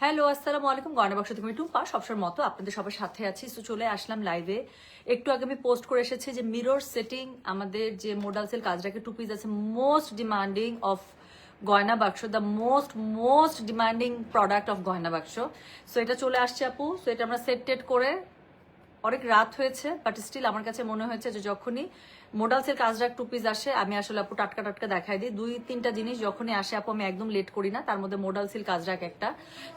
Hello, আসসালামু আলাইকুম। গয়না বাক্স থেকে আমি টুম্পা সবসময় মতো আপনাদের সবার সাথে আছি। সো চলে আসলাম লাইভে। একটু আগে আমি পোস্ট করে এসেছি যে মিরর সেটিং আমাদের যে মোডাল সেল কাজরাকে টু পিস আছে, মোস্ট ডিমান্ডিং অফ গয়না বাক্স, the most demanding product of গয়না বাক্স। সো এটা চলে আসছে আপু। সো এটা আমরা সেট টেট করে অনেক রাত হয়েছে, বাট স্টিল আমার কাছে মনে হয়েছে যে যখনই মোডালসের কাজরা টু পিস আসে আমি আসলে আপু টাটকা টাটকা দেখাই দিই। 2-3টা জিনিস যখনই আসে আপু আমি একদম লেট করি না, তার মধ্যে মোডাল সিল কাজরাক একটা।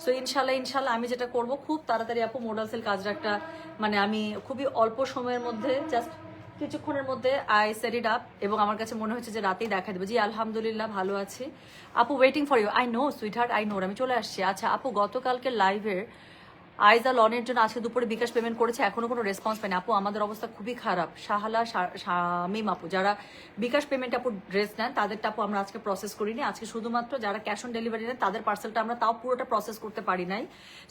সো ইনশাল্লাহ আমি যেটা করব খুব তাড়াতাড়ি আপু মোডাল সিল কাজরাকটা মানে আমি খুবই অল্প সময়ের মধ্যে জাস্ট কিছুক্ষণের মধ্যে আই সেট ইট আপ, এবং আমার কাছে মনে হচ্ছে যে রাতেই দেখা দেবে। জি আলহামদুলিল্লাহ ভালো আছি আপু, waiting for you. I know sweetheart, I know, আমি চলে আসছি। আচ্ছা আপু, গতকালকে লাইভের আইজা লনের জন্য আজকে দুপুরে বিকাশ পেমেন্ট করেছে, এখনো কোনো রেসপন্স পায়নি আপু। আমাদের অবস্থা খুবই খারাপ। শাহালা শামিম আপু যারা বিকাশ পেমেন্ট আপু ড্রেস নেন তাদেরটা আপু আমরা আজকে প্রসেস করিনি। আজকে শুধুমাত্র যারা ক্যাশ অন ডেলিভারি নেন তাদের পার্সেলটা আমরা তাও পুরোটা প্রসেস করতে পারি নাই।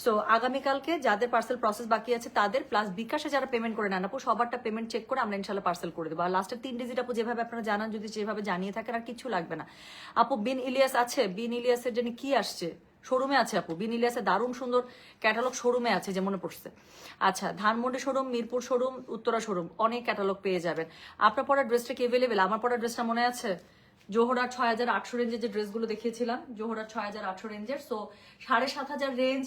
সো আগামীকালকে যাদের পার্সেল প্রসেস বাকি আছে তাদের, প্লাস বিকাশে যারা পেমেন্ট করে নেন আপু সবারটা পেমেন্ট চেক করে আমরা ইনশাল্লাহ পার্সেল করে দেবো। আর লাস্টের 3 ডিজিট আপু যেভাবে আপনারা জানান, যদি যেভাবে জানিয়ে থাকেন আর কিছু লাগবে না আপু। বিন ইলিয়াস আছে, বিন ইলিয়াসের জন্য কি আসছে, শোরুমে আছে আপু। বিন ইলিয়াসে দারুণ সুন্দর ক্যাটালগ শোরুমে আছে যে মনে পড়ছে। আচ্ছা, Dhanmondi showroom, Mirpur showroom, Uttara showroom, অনেক ক্যাটালগ পেয়ে যাবেন। আপনার পড়ার ড্রেসটা কি অ্যাভেলেবেল? আমার পড়ার ড্রেসটা মনে আছে জোহরার 6800 রেঞ্জের যে ড্রেসগুলো দেখিয়েছিলাম, জোহরার 6800 রেঞ্জের। সো 7500 রেঞ্জ,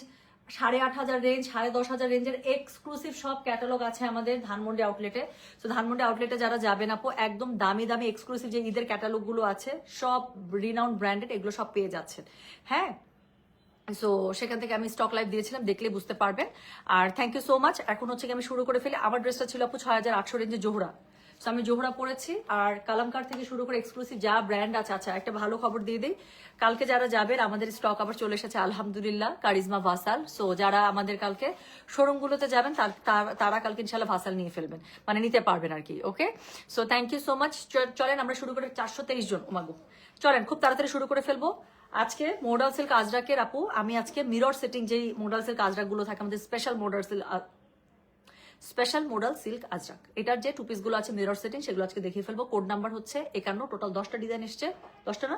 8500 রেঞ্জ, 10500 রেঞ্জের এক্সক্লুসিভ সব ক্যাটালগ আছে আমাদের ধানমন্ডি আউটলেটে। তো ধানমন্ডি আউটলেটে যারা যাবেন আপু, একদম দামি দামি এক্সক্লুসিভ যে ঈদের ক্যাটালগ গুলো আছে সব রিনাউন্ড ব্র্যান্ডেড, এগুলো সব পেয়ে যাচ্ছেন। হ্যাঁ, সো সেখান থেকে আমি স্টক লাইভ দিয়েছিলাম, দেখলে বুঝতে পারবেন। আর থ্যাংক ইউ সো মাচ। এখন হচ্ছে কি আমি শুরু করে ফেলি। আমার ড্রেসটা ছিল আপু 6800 রেঞ্জের জোহরা। সো আমি জোহরা পরেছি, আর কালামকার থেকে শুরু করে এক্সক্লুসিভ যা ব্র্যান্ড আছে। আচ্ছা একটা ভালো খবর দিয়ে দিই, কালকে যারা যাবেন আমাদের স্টক আবার চলে এসেছে আলহামদুলিল্লাহ, কারিজমা ভাসাল। সো যারা আমাদের কালকে শোরুমগুলোতে যাবেন তারা কালকে ইনশাল্লাহ ভাসাল নিয়ে ফেলবেন, মানে নিতে পারবেন আর কি। Okay, so thank you so much. চলেন আমরা শুরু করে 423 জন ওমাগো, চলেন খুব তাড়াতাড়ি শুরু করে ফেলবো। আজকে মোডাল সিল্ক আজরাকের আপু আমি আজকে মিরর সেটিং যেই মোডাল সিল্ক আজরাক গুলো থাকে আমাদের স্পেশাল মোডাল সিল্ক আজরাক, এটার যে টু পিস গুলো আছে মিরর সেটিং সেগুলো আজকে দেখিয়ে ফেলবো। কোড নাম্বার হচ্ছে 51, টোটাল 10টা ডিজাইন এসছে। 10টা না?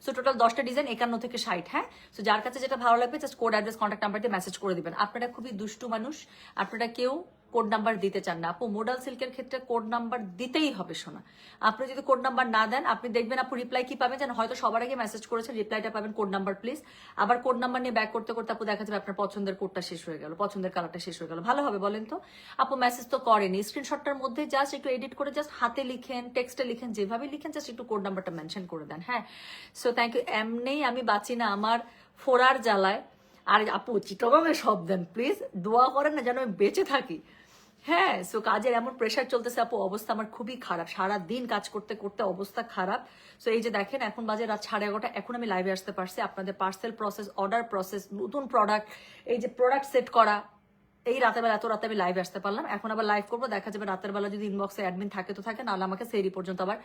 সো টোটাল 10টা ডিজাইন, 51 থেকে 60। হ্যাঁ, সো যার কাছে যেটা ভালো লাগবে just code address contact number দিয়ে মেসেজ করে দিবেন। আপনারা খুবই দুষ্টু মানুষ, আপনারা কেউ কোড নাম্বার দিতে চান না আপু। মোডাল সিল্কের ক্ষেত্রে কোড নাম্বার দিতেই হবে শোনা। আপনি যদি কোড নাম্বার না দেন আপনি দেখবেন আপু রিপ্লাই কি পাবেন যেন, হয়তো সবার আগে মেসেজ করেছেন, রিপ্লাইটা পাবেন কোড নাম্বার প্লিজ। আবার কোড নাম্বার নিয়ে ব্যাক করতে করতে আপু দেখা যাবে আপনার পছন্দের কোডটা শেষ হয়ে গেল, পছন্দের কালারটা শেষ হয়ে গেল। ভালো হবে বলেন তো আপু? মেসেজ তো করেনি, স্ক্রিনশটটার মধ্যে জাস্ট একটু এডিট করে জাস্ট হাতে লিখেন, টেক্সটে লিখেন, যেভাবে লিখেন জাস্ট একটু কোড নাম্বারটা মেনশন করে দেন। হ্যাঁ, সো থ্যাংক ইউ। এমনিই আমি বাঁচি না আমার ফোরার জ্বালায়। আর আপু চিটগাঙে সব দেন প্লিজ, দোয়া করেন না যেন আমি বেঁচে থাকি। হ্যাঁ, সো কাজের এমন প্রেশার চলতেছে আপু, অবস্থা আমার খুবই খারাপ, সারা দিন কাজ করতে করতে অবস্থা খারাপ। সো এই যে দেখেন এখন বাজে রাত 11:30, এখন আমি লাইভে আসতে পারছি। আপনাদের পার্সেল প্রসেস, অর্ডার প্রসেস, নতুন প্রোডাক্ট, এই যে প্রোডাক্ট সেট করা, এই রাতের বেলা, এত রাতে আমি লাইভে আসতে পারলাম। এখন আবার লাইভ করবো, দেখা যাবে রাতের বেলা যদি ইনবক্সে অ্যাডমিন থাকে তো থাকে, নাহলে আমাকে সেই পর্যন্ত আবার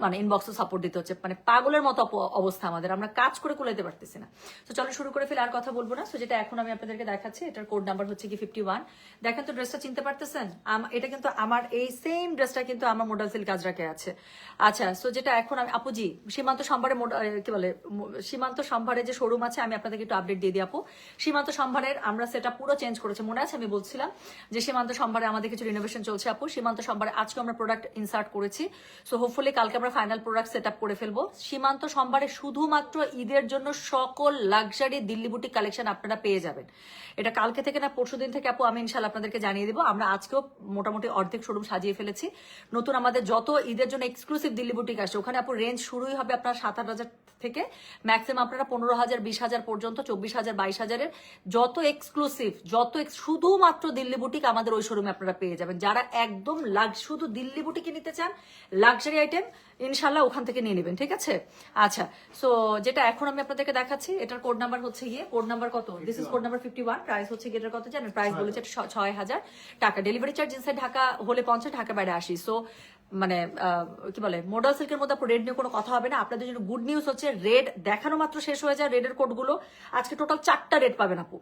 মানে ইনবক্সে সাপোর্ট দিতে হচ্ছে। মানে পাগলের মতো অবস্থা আমাদের, আমরা কাজ করে কুলাইতে পারতেছি না। তো চলো শুরু করে ফেলে, আর কথা বলবো না। সো যেটা এখন আমি আপনাদেরকে দেখাচ্ছি, এটার কোড নাম্বার হচ্ছে কি 51। দেখেন তো ড্রেসটা চিনতে পারতেছেন? এটা কিন্তু আমার এই সেম ড্রেসটা কিন্তু আমার মোডাল সিল্ক কাজরাকে আছে। আচ্ছা, সো যেটা এখন আমি আপুজি সীমান্ত সম্ভারে কি বলে সীমান্ত সম্ভারে যে শোরুম আছে, আমি আপনাদেরকে একটু আপডেট দিয়ে দিই আপু। সীমান্ত সম্ভারের আমরা সেটা পুরো চেঞ্জ করেছি, মনে আছে আমি বলছিলাম যে সীমান্ত সম্ভারে আমাদের কিছু রিনোভেশন চলছে আপু। সীমান্ত সম্ভারে আজকে আমরা প্রোডাক্ট ইনসার্ট করেছি। সো হোপফুলি কালকে আমরা ফাইনাল প্রোডাক্ট সেট আপ করে ফেলবো। সীমান্ত সম্ভারে শুধুমাত্র ঈদের জন্য সকল লাক্সারি দিল্লি বুটিক কালেকশন আপনারা পেয়ে যাবেন। এটা কালকে থেকে না পরশুদিন থেকে আপু আমি ইনশাল্লাহ আপনাদেরকে জানিয়ে দিব। আমরা আজকেও মোটামুটি অর্ধেক শোরুম সাজিয়ে ফেলেছি। নতুন আমাদের যত ঈদের জন্য এক্সক্লুসিভ দিল্লি বুটিক আসছে ওখানে আপু রেঞ্জ শুরুই হবে আপনার থেকে ম্যাক্সিমাম আপনারা 15,000, 20,000 পর্যন্ত, 24,000, 22,000-এর যত এক্সক্লুসিভ, শুধুমাত্র দিল্লি বুটিক আমাদের ওই শোরুমে আপনারা পেয়ে যাবেন। যারা একদম শুধু দিল্লি বুটিকে নিতে চান লাক্সারি আইটেম, ইনশাল্লাহ ওখান থেকে নিয়ে নেবেন, ঠিক আছে? আচ্ছা, সো যেটা এখন আমি আপনাদেরকে দেখাচ্ছি, এটার কোড নাম্বার হচ্ছে গিয়ে কোড নাম্বার কত, this is code number 51, price হচ্ছে গিয়ে এটার কত জানেন? প্রাইস বলেছে 6,000 টাকা, ডেলিভারি চার্জ ইনসাইড ঢাকা হলে 50, ঢাকা বাইরে 80। সো মানে কি বলে, মোডাল সিল্কের মধ্যে রেড নিয়ে কোনো কথা হবে না। আপনাদের জন্য গুড নিউজ হচ্ছে, রেড দেখানো মাত্র শেষ হয়ে যায় রেডের কোডগুলো। আজকে টোটাল 4টা রেড পাবেন আপু,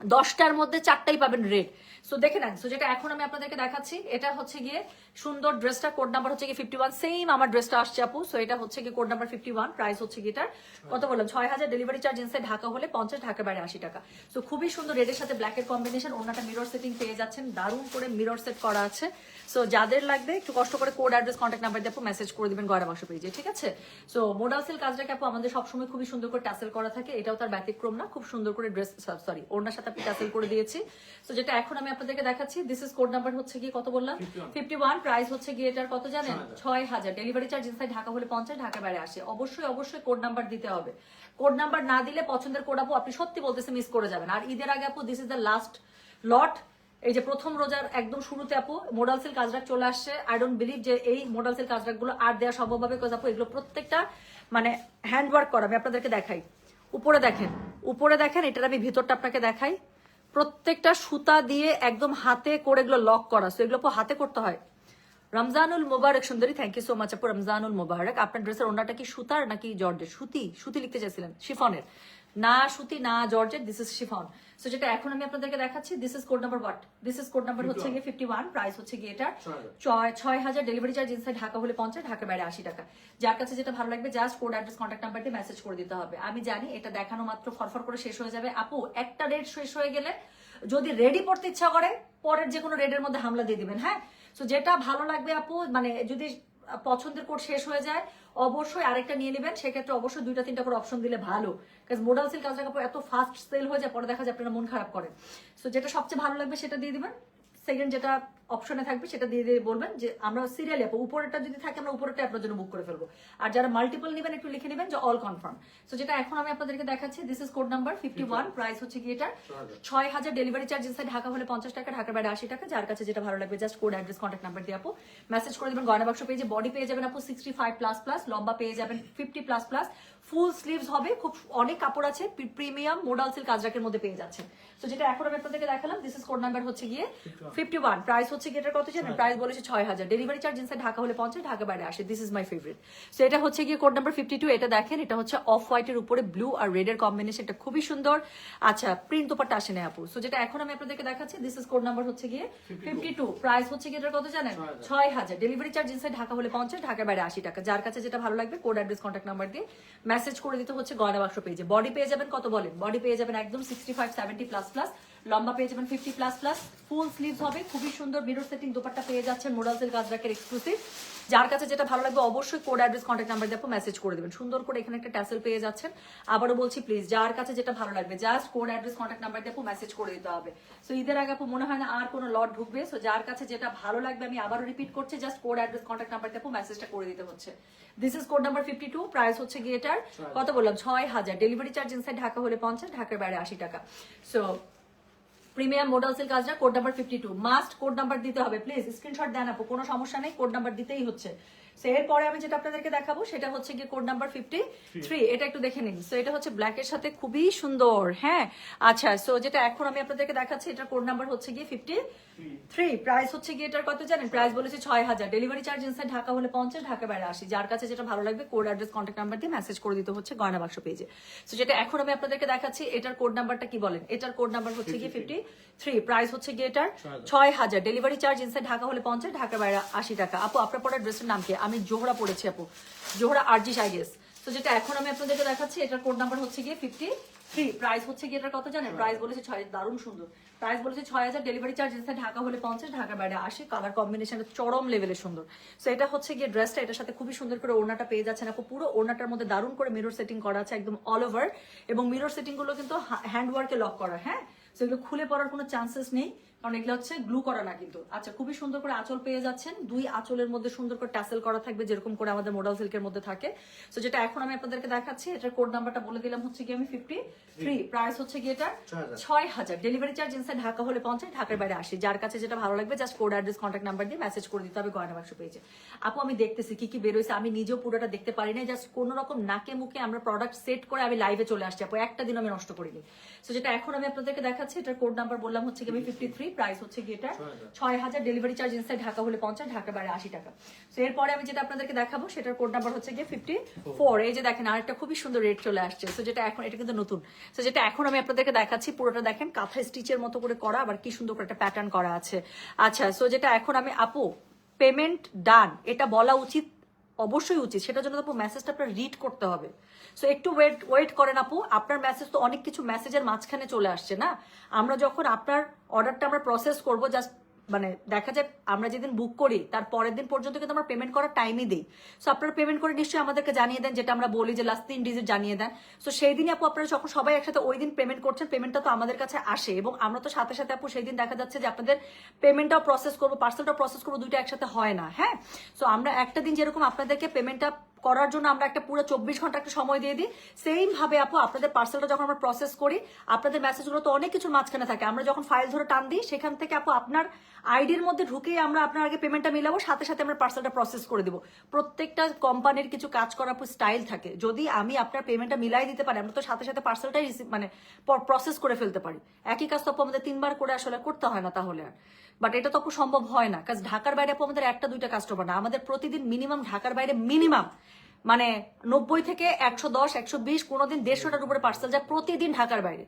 10টার মধ্যে 4টাই পাবেন রেড। সো দেখে নেন। সো যেটা এখন আমি আপনাদেরকে দেখাচ্ছি, এটা হচ্ছে গিয়ে সুন্দর ড্রেসটা, কোড নাম্বার হচ্ছে গিয়ে 51, সেম আমার ড্রেসটা আসছে আপু। সো এটা হচ্ছে গিয়ে কোড নাম্বার 51, প্রাইস হচ্ছে গিয়ে এটার কত বললাম 6,000, ডেলিভারি চার্জ ইনসাইড ঢাকা হলে 50, ঢাকা বাইরে 80 টাকা। সো খুবই সুন্দর রেডের সাথে ব্ল্যাকের কম্বিনেশন, ওনাটা মিরর সেটিং পেয়ে যাচ্ছেন, দারুণ করে মিরর সেট করা আছে। সো যাদের লাগবে একটু কষ্ট করে কোড অ্যাড্রেস কন্ট্যাক্ট নাম্বার দিয়ে আপু মেসেজ করে দিবেন গয়না বাক্স পেজে, ঠিক আছে? সো মোডাল সিল্ক কাজটাকে আপু আমাদের সবসময় খুবই সুন্দর করে ট্যাসেল করা থাকে, এটাও তার ব্যতিক্রম না, খুব সুন্দর করে ড্রেস, সরি ওনার সাথে আপনি ট্যাসেল করে দিয়েছি। সো যেটা এখন আমি আপনাদেরকে দেখাচ্ছি, দিস ইজ কোড নাম্বার হচ্ছে গিয়ে কত বললাম 51, প্রাইস হচ্ছে গিয়ে এটার কত জানেন? 6,000, ডেলিভারি চার্জ ইনসাইড ঢাকা হলে 50, ঢাকা বাইরে 80। অবশ্যই কোড নাম্বার দিতে হবে, কোড নাম্বার না দিলে পছন্দের কোড আপু আপনি সত্যি বলতেছে মিস করে যাবেন। আর ঈদের আগে আপু দিস ইজ দ্য লাস্ট লট, এই যে প্রথম রোজার একদম শুরুতে আপু মোডাল সিল্ক কাজরাক চলে আসছে। আই ডোন্ট বিলিভ যে এই মোডাল সিল্ক কাজরাক গুলো আর দেওয়া সম্ভব হবে, বিকজ আপু এগুলো প্রত্যেকটা মানে হ্যান্ড ওয়ার্ক করা। আমি আপনাদেরকে দেখাই, উপরে দেখেন, এটার আমি ভিতরটা আপনাকে দেখাই, প্রত্যেকটা সুতা দিয়ে একদম হাতে করে এগুলো লক করা। সো এগুলো হাতে করতে হয়। রমজানুল মুবারক সুন্দরী, থ্যাংক ইউ সো মাচ আপু, রমজানুল মুবারক। আপনার ড্রেসের ওনাটা কি সুতার নাকি জর্জেট? সুতি লিখতে চাইছিলেন, শিফনের না, সুতি না georgette, this is chiffon. So যেটা এখন আমি আপনাদেরকে দেখাচ্ছি, this is code number what, this is code number হচ্ছে গিয়ে 51, প্রাইস হচ্ছে গিয়ে এটা 6,000, ডেলিভারি চার্জ ইনসাইড ঢাকা হলে 50, ঢাকা বাইরে 80 টাকা। যার কাছে যেটা ভালো লাগবে just code address contact number দিয়ে মেসেজ করে দিতে হবে। আমি জানি এটা দেখানো মাত্র ফরফর করে শেষ হয়ে যাবে আপু, একটা রেড শেষ হয়ে গেলে যদি রেডি পড়তে ইচ্ছা করে পরের যে কোনো রেডের মধ্যে হামলা দিয়ে দিবেন, হ্যাঁ? সো যেটা ভালো লাগবে আপু, মানে যদি পছন্দের কোড শেষ হয়ে যায় অবশ্যই আরেকটা নিয়ে নেবেন, সেক্ষেত্রে অবশ্যই 2-3টা করে অপশন দিলে ভালো, কারণ মোডাল সিল্ক কাজটা কাপড় এত ফাস্ট সেল হয়ে যায়, পরে দেখা যায় আপনারা মন খারাপ করেন। সো যেটা সবচেয়ে ভালো লাগবে সেটা দিয়ে দিবেন, সেকেন্ড যেটা অপশনে থাকবে সেটা দিয়ে দিয়ে বলবেন যে আমরা সিরিয়ালি আপু উপরেরটা যদি থাকে আমরা উপরেরটা আপনার জন্য বুক করে ফেলবো। আর যারা মাল্টিপল নেবেন একটু লিখে নেবেন যে অল কনফার্ম। সো যেটা এখন আমি আপনাদেরকে দেখাচ্ছি, this is code number 51, price হচ্ছে কি এটা 6,000, ডেলিভারি চার্জ ইনসাইড ঢাকা হলে 50 টাকা, ঢাকার বাইরে 80 টাকা। যার কাছে যেটা ভালো লাগবে just code address contact number দিয়ে আপু মেসেজ করে দিবেন গয়না বাক্স পেজে। বডি পেয়ে যাবেন আপু 65++, লম্বা পেয়ে যাবেন 50++, ফুল স্লিভস হবে, খুব অনেক কাপড় আছে, প্রিমিয়াম মোডাল সিল্ক কাজরাকের মধ্যে পেয়ে যাচ্ছে। তো যেটা এখন আমি আপনাদেরকে দেখালাম, দিস ইজ কোড নাম্বার হচ্ছে গিয়ে 51, প্রাইস হচ্ছে গিয়ে এটার কত জানেন? প্রাইস বলেছে 6,000, ডেলিভারি চার্জ ইনসাইড ঢাকা হলে 50, ঢাকা বাইরে 80। This is my favourite. So এটা হচ্ছে গিয়ে কোড নাম্বার 52, এটা দেখেন, এটা হচ্ছে অফ হোয়াইটের উপরে ব্লু আর রেড এর কম্বিনেশন, এটা খুবই সুন্দর। আচ্ছা, প্রিন্ট দোপাট্টা আসে না আপু। সো যেটা এখন আমি আপনাদেরকে দেখাচ্ছি, দিস ইজ কোড নাম্বার হচ্ছে গিয়ে 52, প্রাইস হচ্ছে গিয়ে এটার কত জানেন? 6,000, ডেলিভারি চার্জ ইনসাইড ঢাকা হলে 50, ঢাকার বাইরে 80 টাকা। যার কাছে যেটা ভালো লাগবে কোড অ্যাড্রেস কন্ট্যাক্ট নাম্বার দিয়ে মেসেজ করে দিতে হচ্ছে গয়না বাক্স পেজে। বডি পেয়ে যাবেন কত বলেন? বডি পেয়ে যাবেন একদম 65-70++, লম্বা পেয়ে যাবেন 50++, ফুল স্লিভস হবে, খুবই সুন্দর মিরর সেটিং দোপাট্টা পেয়ে যাচ্ছেন মোডাল সিল্ক কাজরাকের এক্সক্লুসিভ। যার কাছে যেটা ভালো লাগবে অবশ্যই কোড অ্যাড্রেস কন্ট্যাক্ট নাম্বার দিয়ে মেসেজ করে দেবেন। সুন্দর করে এখানে একটা ট্যাসেল পেয়ে যাচ্ছেন। আবারও বলছি প্লিজ, যার কাছে যেটা ভালো লাগবে just code address contact number দিয়ে মেসেজ করে দিতে হবে। সো ঈদের আগে আপু মনে হয় না আর কোনো লট ঢুকবে। সো যার কাছে যেটা ভালো লাগবে, আমি আবারও রিপিট করছি, just code address contact number দিয়ে মেসেজটা করে দিতে হচ্ছে। This is code number 52, price হচ্ছে গিয়ে এটার কত বললাম 6,000, ডেলিভারি চার্জ ইনসাইড ঢাকা হলে 50, ঢাকার বাইরে 80 টাকা। সো প্রিমিয়াম মোডাল সিল্ক কাজরা code number 52, must code number দিতে হবে, প্লিজ স্ক্রিনশট দেন আপু, কোনো সমস্যা নেই, কোড নাম্বার দিতেই হচ্ছে। সো এরপরে আমি যেটা আপনাদেরকে দেখাবো সেটা হচ্ছে গিয়ে কোড নাম্বার 53, এটা একটু দেখে নিন। সো এটা হচ্ছে ব্ল্যাক এর সাথে খুবই সুন্দর, হ্যাঁ? আচ্ছা, সো যেটা এখন আমি আপনাদেরকে দেখাচ্ছি এটার কোড নাম্বার হচ্ছে গিয়ে 53, প্রাইস হচ্ছে গিয়ে এটার কত জানেন? প্রাইস বলেছে 6,000, ডেলিভারি চার্জ ইনসাইড ঢাকা হলে 50, ঢাকা বাইরে 80। যার কাছে যেটা ভালো লাগবে কোড অ্যাড্রেস কন্ট্যাক্ট নাম্বার দিয়ে মেসেজ করে দিতে হচ্ছে গয়না বাক্স পেজে। সো যেটা এখন আমি আপনাদেরকে দেখাচ্ছি এটার কোড নাম্বারটা কি বলেন? এটার কোড নাম্বার হচ্ছে গিয়ে 53, প্রাইস হচ্ছে গিয়ে এটার 6,000, ডেলিভারি চার্জ ইনসাইড ঢাকা হলে 50, ঢাকা বাইরে 80 টাকা। আপু আপনার পড়ার ড্রেসের নাম কি? আমি জোহরা পড়েছি আপু, জোহরা আরজিস আই গেস। তো যেটা এখন আমি আপনাদেরকে দেখাচ্ছি এটার কোড নাম্বার হচ্ছে গিয়ে 53, প্রাইস হচ্ছে গিয়ে এটার কত জানেন? প্রাইস বলেছে 6, দারুণ সুন্দর, প্রাইস বলেছে 6,000, ডেলিভারি চার্জ ইনসাইড ঢাকা হলে 50, ঢাকা বাইরে 80। কালার কম্বিনেশন চরম লেভেলের সুন্দর। সো এটা হচ্ছে গিয়ে ড্রেসটা, এটার সাথে খুবই সুন্দর করে ওড়নাটা পেয়ে যাচ্ছেন আপু। পুরো ওড়নাটার মধ্যে দারুণ করে মিরর সেটিং করা আছে একদম অল ওভার, এবং মিরর সেটিং গুলো কিন্তু হ্যান্ড ওয়ার্কে লক করা, হ্যাঁ? সো এগুলো খুলে পড়ার কোনো চান্সেস নেই, কারণ এগুলো হচ্ছে গ্লু করা না কিন্তু। আচ্ছা, খুবই সুন্দর করে আঁচল পেয়ে যাচ্ছেন, 2 আঁচলের মধ্যে সুন্দর করে ট্যাসেল করা থাকবে যেরকম করে আমাদের মডেল সিল্কের মধ্যে থাকে। সো যেটা এখন আমি আপনাদেরকে দেখাচ্ছি, এটার কোড নাম্বারটা বলে দিলাম হচ্ছে কি আমি 53, প্রাইস হচ্ছে কি এটা 6000, ডেলিভারি চার্জ ইনসাইড ঢাকা হলে 50, ঢাকার বাইরে 80। যার কাছে যেটা ভালো লাগবে just code address contact number দিয়ে মেসেজ করে দিতে হবে গয়না বাক্স পেজে। আপু আমি দেখতেছি কি কি বের হয়েছে, আমি নিজেও পুরোটা দেখতে পারি না, জাস্ট কোনো রকম নাকে মুখে আমরা প্রোডাক্ট সেট করে আমি লাইভে চলে আসছি আপু, একটা দিন আমি নষ্ট করিনি। সো যেটা এখন আমি আপনাদেরকে দেখাচ্ছি, এটার কোড নাম্বার বললাম হচ্ছে কি আমি 53, প্রাইস হচ্ছে কি এটা 6000, ডেলিভারি চার্জ ইনসাইড ঢাকা হলে 50, ঢাকার বাইরে 80 টাকা। সো এরপরে আমি যেটা আপনাদেরকে দেখাবো সেটার কোড নাম্বার হচ্ছে গিয়ে 54। এই যে দেখেন আরেকটা খুবই সুন্দর রেট চলে আসছে। সো যেটা এখন, এটা কিন্তু নতুন। সো যেটা এখন আমি আপনাদেরকে দেখাচ্ছি পুরোটা দেখেন কাঁথা স্টিচের মতো করে করা, আবার কি সুন্দর করে একটা প্যাটার্ন করা আছে। আচ্ছা, সো যেটা এখন আমি আপু পেমেন্ট ডান এটা বলা উচিত, অবশ্যই উচিত, সেটার জন্য আপু মেসেজটা আপনার রিড করতে হবে। সো একটু ওয়েট করেন আপু, আপনার মেসেজ তো অনেক কিছু মেসেজের মাঝখানে চলে আসছে না। আমরা যখন আপনার অর্ডারটা আমরা প্রসেস করব, জাস্ট মানে দেখা যায় আমরা যেদিন বুক করি তার পরের দিন পর্যন্ত কিন্তু আমরা পেমেন্ট করার টাইমই দিই। সো আপনারা পেমেন্ট করে নিশ্চয়ই আমাদেরকে জানিয়ে দেন, যেটা আমরা বলি যে লাস্ট 3 ডিজিট জানিয়ে দেন। সো সেই দিনই আপু আপনারা যখন সবাই একসাথে ওই দিন পেমেন্ট করছেন, পেমেন্টটা তো আমাদের কাছে আসে এবং আমরা তো সাথে সাথে আপু সেই দিন দেখা যাচ্ছে যে আপনাদের পেমেন্টটাও প্রসেস করবো, পার্সেলটাও প্রসেস করবো, দুইটা একসাথে হয় না। হ্যাঁ, সো আমরা একটা দিন যেরকম আপনাদেরকে পেমেন্টটা করার জন্য আমরা একটা পুরো 24 ঘন্টা একটা সময় দিয়ে দিই, সেম ভাবে আপু আপনাদের পার্সেলটা যখন আমরা প্রসেস করি, আপনাদের মেসেজগুলো তো অনেক কিছুর মাঝখানে থাকে, আমরা যখন ফাইল ধরে টান দিই সেখান থেকে আপু আপনার আইডির মধ্যে ঢুকেই আমরা আপনার আগে পেমেন্টটা মিলাবো, সাথে সাথে আমরা পার্সেলটা প্রসেস করে দিব। প্রত্যেকটা কোম্পানির কিছু কাজ করার স্টাইল থাকে, যদি আমি আপনার পেমেন্টটা মিলাই দিতে পারি, আমরা তো সাথে সাথে পার্সেলটাই রিসিভ মানে প্রসেস করে ফেলতে পারি। একই কাজ তো আপু আমাদের 3 বার করে আসলে করতে হয় না তাহলে আর, বাট এটা তো আপু সম্ভব হয় না, কাজ ঢাকার বাইরে আপু আমাদের 1-2টা কাস্টমার না, আমাদের প্রতিদিন মিনিমাম ঢাকার বাইরে মিনিমাম মানে 90 থেকে 110, 120, কোনোদিন 150টার উপরে পার্সেল যায় প্রতিদিন ঢাকার বাইরে।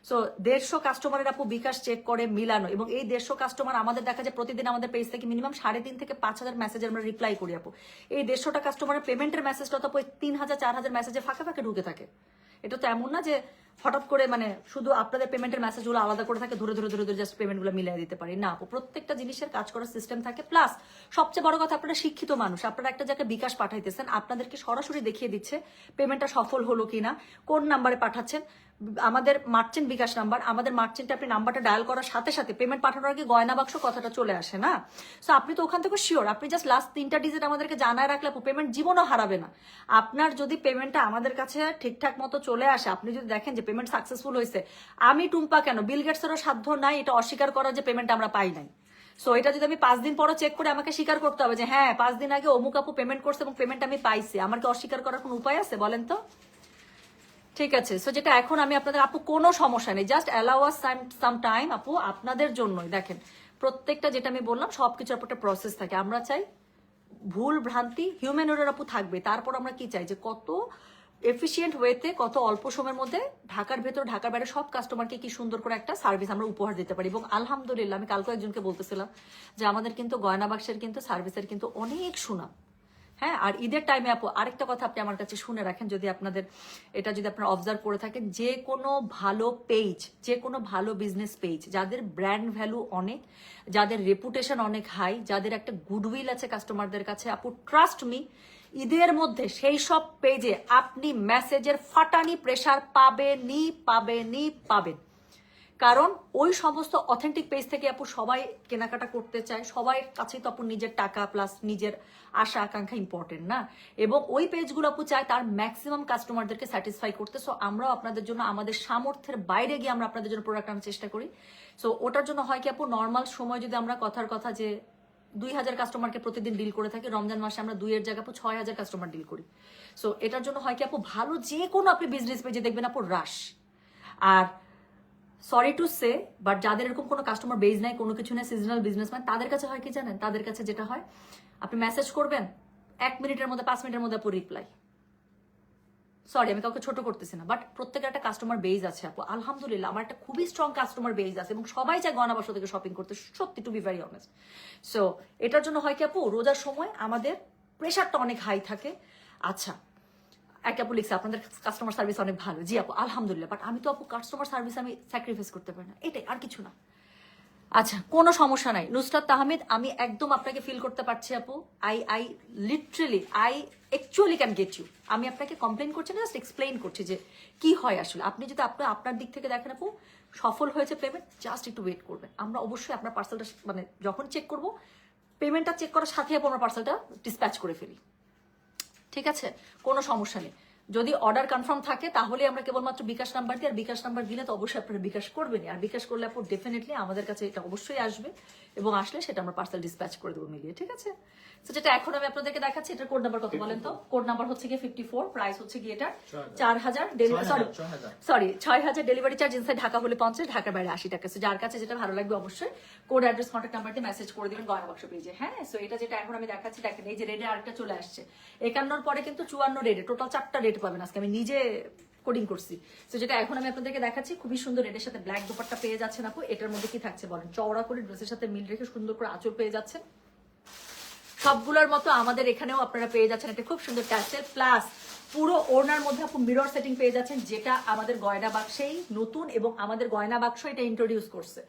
সো 150 কাস্টমারের আপু বিকাশ চেক করে মিলানো, এবং এই 150 কাস্টমার আমাদের দেখা যায় প্রতিদিন আমাদের পেজ থেকে মিনিমাম 3.5 থেকে 5,000 মেসেজের আমরা রিপ্লাই করি আপু। এই 150টা কাস্টমারের পেমেন্টের মেসেজটা তো 3,000 4,000 মেসেজে ফাঁকে ফাঁকে ঢুকে থাকে। এটা তো এমন না যে হঠাৎ করে মানে শুধু আপনাদের পেমেন্টের মেসেজগুলো আলাদা করে থাকে, ধরে ধরে ধরে ধরে জাস্ট পেমেন্টগুলো মিলিয়ে দিতে পারি না আপু, প্রত্যেকটা জিনিসের কাজ করার সিস্টেম থাকে। প্লাস সবচেয়ে বড় কথা, আপনারা শিক্ষিত মানুষ, আপনারা একটা জায়গায় বিকাশ পাঠাইতেছেন, আপনাদেরকে সরাসরি দেখিয়ে দিচ্ছে পেমেন্টটা সফল হলো কিনা, কোন নাম্বারে পাঠাচ্ছেন। আমাদের মার্চেন্ট বিকাশ নাম্বার, আমাদের মার্চেন্টে আপনি নাম্বারটা ডায়াল করার সাথে সাথে পেমেন্ট পাঠানোর আগে গয়না বাক্স কথাটা চলে আসে না। সো আপনি তো ওখান থেকে শিওর, আপনি জাস্ট লাস্ট 3টা ডিজিট আমাদেরকে জানায় রাখলে পেমেন্ট জীবনও হারাবে না। আপনার যদি পেমেন্টটা আমাদের কাছে ঠিকঠাক মতো চলে আসে, আপনি যদি দেখেন যে পেমেন্ট সাকসেসফুল হয়েছে, আমি টুম্পা কেন, বিল গেটসেরও সাধ্য নাই এটা অস্বীকার করার যে পেমেন্ট আমরা পাই নাই। সো এটা যদি আমি 5 দিন পরও চেক করে আমাকে স্বীকার করতে হবে যে হ্যাঁ 5 দিন আগে অমুক আপু পেমেন্ট করছে এবং পেমেন্ট আমি পাইছি, আমার কি অস্বীকার করার কোনো উপায় আছে বলেন তো? ঠিক আছে, সো যেটা এখন আমি আপনাদের আপু কোনো সমস্যা নেই, জাস্ট অ্যালাউ আস সাম টাইম আপু, আপনাদের জন্যই দেখেন প্রত্যেকটা যেটা আমি বললাম সবকিছু একটা প্রসেস থাকে। আমরা চাই ভুল ভ্রান্তি হিউম্যান এরর আপু থাকবে, তারপর আমরা কি চাই যে কত এফিসিয়েন্ট ওয়েতে কত অল্প সময়ের মধ্যে ঢাকার ভেতর ঢাকার বাইরে সব কাস্টমারকে কি সুন্দর করে একটা সার্ভিস আমরা উপহার দিতে পারি। এবং আলহামদুলিল্লাহ আমি কালকে একজনকে বলতেছিলাম যে আমাদের কিন্তু গয়না বাক্সের কিন্তু সার্ভিসের কিন্তু অনেক সুনাম। হ্যাঁ, আর ঈদের টাইমে আপু আরেকটা কথা আপনি আমার কাছে শুনে রাখেন, যদি আপনাদের এটা যদি আপনারা অবজার্ভ করে থাকেন, যে কোনো ভালো পেজ, যে কোনো ভালো বিজনেস পেজ যাদের ব্র্যান্ড ভ্যালু অনেক, যাদের রেপুটেশন অনেক হাই, যাদের একটা গুডউইল আছে কাস্টমারদের কাছে, আপু ট্রাস্ট মি ঈদের মধ্যে সেই সব পেজে আপনি মেসেজের ফাটানি প্রেসার পাবেন। কারণ ওই সমস্ত অথেন্টিক পেজ থেকে আপু সবাই কেনাকাটা করতে চায়, সবাই কাছেই তো আপু নিজের টাকা প্লাস নিজের আশা আকাঙ্ক্ষা ইম্পর্টেন্ট না, এবং ওই পেজগুলো আপু চায় তার ম্যাক্সিমাম কাস্টমারদেরকে স্যাটিসফাই করতে। সো আমরাও আপনাদের জন্য আমাদের সামর্থ্যের বাইরে গিয়ে আমরা আপনাদের জন্য প্রোডাক্ট আনার চেষ্টা করি। সো ওটার জন্য হয় কি আপু, নর্মাল সময় যদি আমরা কথার কথা যে 2,000 কাস্টমারকে প্রতিদিন ডিল করে থাকি, রমজান মাসে আমরা 2 এর জায়গায় আপু 6,000 কাস্টমার ডিল করি। সো এটার জন্য হয় কি আপু, ভালো যে কোনো আপনি বিজনেস পেজে দেখবেন আপু রাশ। আর সরি টু সে, বাট যাদের এরকম কোনো কাস্টমার বেজ নাই, কোনো কিছু নেই, সিজনাল বিজনেসম্যান, তাদের কাছে হয় কি জানেন, তাদের কাছে যেটা হয় আপনি মেসেজ করবেন 1 মিনিটের মধ্যে 5 মিনিটের মধ্যে আপু রিপ্লাই। সরি আমি কাউকে ছোট করতেছি না, বাট প্রত্যেকের একটা কাস্টমার বেজ আছে আপু। আলহামদুলিল্লাহ আমার একটা খুবই স্ট্রং কাস্টমার বেজ আছে এবং সবাই চায় গয়না বাক্স থেকে শপিং করতে, সত্যি to be very honest. So এটার জন্য হয় কি আপু, রোজার সময় আমাদের প্রেশারটা অনেক হাই থাকে। আচ্ছা, এক আপু লিখছে আপনাদের কাস্টমার সার্ভিস অনেক ভালো, জি আপু আলহামদুলিল্লাহ, বাট আমি তো আপু কাস্টমার সার্ভিস আমি স্যাক্রিফাইস করতে পারি না, এটাই আর কিছু না। আচ্ছা, কোনো সমস্যা নাই নুসরাত তাহমিদ, আমি একদম আপনাকে ফিল করতে পারছি আপু। I literally actually can get you. আমি আপনাকে কমপ্লেন করছি না, জাস্ট এক্সপ্লেইন করছি যে কি হয় আসলে। আপনি যদি আপনার দিক থেকে দেখেন আপু সফল হয়েছে পেমেন্ট, জাস্ট একটু ওয়েট করবেন। আমরা অবশ্যই আপনার পার্সেলটা মানে যখন চেক করবো, পেমেন্টটা চেক করার সাথে আপু আমরা পার্সেলটা ডিসপ্যাচ করে ফেলি, ঠিক আছে? কোনো সমস্যা নেই। যদি অর্ডার কনফার্ম থাকে তাহলে আমরা কেবলমাত্র বিকাশ নাম্বার দিই, আর বিকাশ নাম্বার দিলে তো অবশ্যই আপনারা বিকাশ করবেনই, আর বিকাশ করলে আপু ডেফিনেটলি আমাদের কাছে এটা অবশ্যই আসবে, এবং আসলে সেটা আমরা পার্সেল ডিসপ্যাচ করে দেবো মিলিয়ে, ঠিক আছে? তো যেটা এখন আমি আপনাদেরকে দেখাচ্ছি, এটার কোড নাম্বার কত বলেন তো? কোড নাম্বার হচ্ছে গিয়ে 54, প্রাইস হচ্ছে গিয়ে এটা 4000, sorry 6000, delivery charge inside Dhaka হলে 50, ঢাকার বাইরে 80 টাকা। সো যার কাছে যেটা ভালো লাগবে অবশ্যই কোড, অ্যাড্রেস, কন্ট্যাক্ট নাম্বার দিয়ে মেসেজ করে দিবেন গয়না বাক্স পেজে। হ্যাঁ, সো এটা যেটা এখন আমি দেখাচ্ছি, দেখেন এই যে রেডে আরেকটা চলে আসছে 51 পরে কিন্তু 54 রেডে, টোটাল 4টা রেড পাবেন আজকে, আমি নিজে কোডিং করছি। তো যেটা এখন আমি আপনাদেরকে দেখাচ্ছি, খুবই সুন্দর রেডের সাথে ব্ল্যাক দোপাট্টা পেয়ে যাচ্ছেন আপু। এটার মধ্যে কি থাকছে বলেন? চওড়া করে ড্রেসের সাথে মিল রেখে সুন্দর করে আঁচল পেয়ে যাচ্ছেন। সবগুলোর মতো আমাদের এখানেও আপনারা পেয়ে যাচ্ছেন একটা খুব সুন্দর ট্যাসেল, প্লাস পুরো ওড়নার মধ্যে আপনি মিরর সেটিং পেয়ে যাচ্ছেন, যেটা আমাদের গয়না বাক্সেই নতুন, এবং আমাদের গয়না বাক্স এটা ইন্ট্রোডিউস করছে।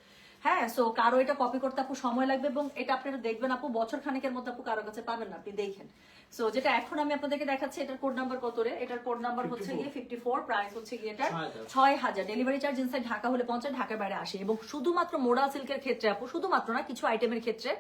হ্যাঁ, সো কারো এটা কপি করতে আপু সময় লাগবে, এবং এটা আপনারা দেখবেন আপু বছর খানেকের মধ্যে আপু কারো কাছে পাবেন না, আপনি দেখেন। সো যেটা এখন আমি আপনাদেরকে দেখাচ্ছি, এটার কোড নাম্বার কত রে? এটার কোড নাম্বার হচ্ছে গিয়ে 54, প্রাইস হচ্ছে গিয়ে এটা 6000, ডেলিভারি চার্জ ইনসাইড ঢাকা হলে 50, ঢাকার বাইরে 80। এবং শুধুমাত্র মোডাল সিল্কের ক্ষেত্রে আপু, শুধুমাত্র না, কিছু আইটেমের ক্ষেত্রে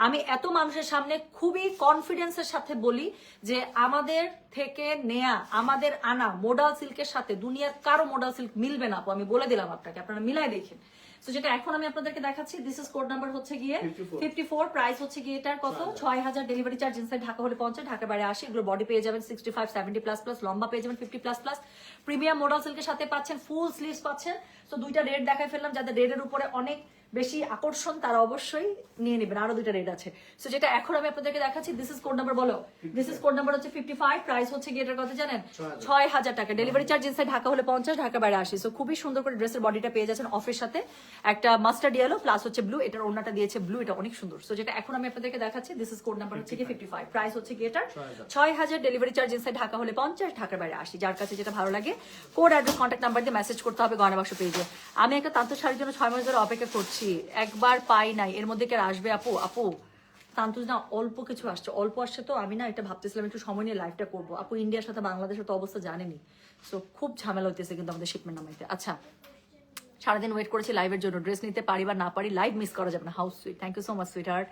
আমি এত মানুষের সামনে খুবই কনফিডেন্সের সাথে বলি যে আমাদের থেকে নেয়া, আমাদের আনা মোডাল সিল্কের সাথে দুনিয়ার কারো মোডাল সিল্ক মিলবে না আপু, আমি বলে দিলাম আপনাকে, আপনারা মিলাই দেখেন। তো যেটা এখন আমি আপনাদেরকে দেখাচ্ছি, দিস ইজ কোড নাম্বার হচ্ছে গিয়ে 54, প্রাইস হচ্ছে গিয়ে এটার কত? 6000, ডেলিভারি চার্জ ইনসাইড ঢাকা হলে 50, ঢাকার বাইরে 80। এগুলো বডি পেয়ে যাবেন 65, 70 প্লাস প্লাস, লম্বা পেয়ে যাবেন 50 প্লাস প্লাস। প্রিমিয়াম মোডাল সিল্কের সাথে পাচ্ছেন, ফুল স্লিভস পাচ্ছেন। তো দুইটা রেড দেখাই ফেললাম, যাদের রেডের উপরে অনেক বেশি আকর্ষণ তারা অবশ্যই নিয়ে নেবেন, আরো দুইটা রেড আছে। সো যেটা এখন আমি আপনাদেরকে দেখাচ্ছি, দিস ইজ কোড নাম্বার বলো। দিস ইজ কোড নাম্বার হচ্ছে 55, প্রাইস হচ্ছে গিয়ে এটার কথা জানেন? 6000 টাকা, ডেলিভারি চার্জ ইনসাইড ঢাকা হলে 50, ঢাকা বাইরে 80। সো খুবই সুন্দর করে ড্রেসের বডিটা পেয়ে যাচ্ছেন অফের সাথে, একটা মাস্টার্ড ইয়েলো প্লাস হচ্ছে ব্লু, এটার ওড়নাটা দিয়েছে ব্লু, এটা অনেক সুন্দর। সো যেটা এখন আমি আপনাদেরকে দেখাচ্ছি, দিস ইজ কোড নাম্বার হচ্ছে গিয়ে 55, প্রাইস হচ্ছে গিয়ে এটার 6000, ডেলিভারি চার্জ ইনসাইড ঢাকা হলে 50, ঢাকার বাইরে 80। যার কাছে যেটা ভালো লাগে কোড, অ্যাড্রেস, কন্ট্যাক্ট নাম্বার দিয়ে মেসেজ করতে হবে গয়না বাক্স পেজে। আমি একটা তান্ত শাড়ির জন্য 6 মাস ধরে অপেক্ষা করছি, একবার পাই নাই, এর মধ্যে কি আর আসবে আপু? আপু তান্তু না অল্প কিছু আসছে, অল্প আসছে। তো আমি না এটা ভাবতেছিলাম একটু সময় নিয়ে লাইভটা করবো আপু। ইন্ডিয়ার সাথে বাংলাদেশের তো অবস্থা জানেনি, সো খুব ঝামেলা হইতেছে কিন্তু আমাদের শিপমেন্ট নামাইতে। আচ্ছা, সারাদিন ওয়েট করেছি লাইভের জন্য, ড্রেস নিতে পারি বা না পারি, লাইভ মিস করা যাবে না। How's sweet, thank you so much sweetheart.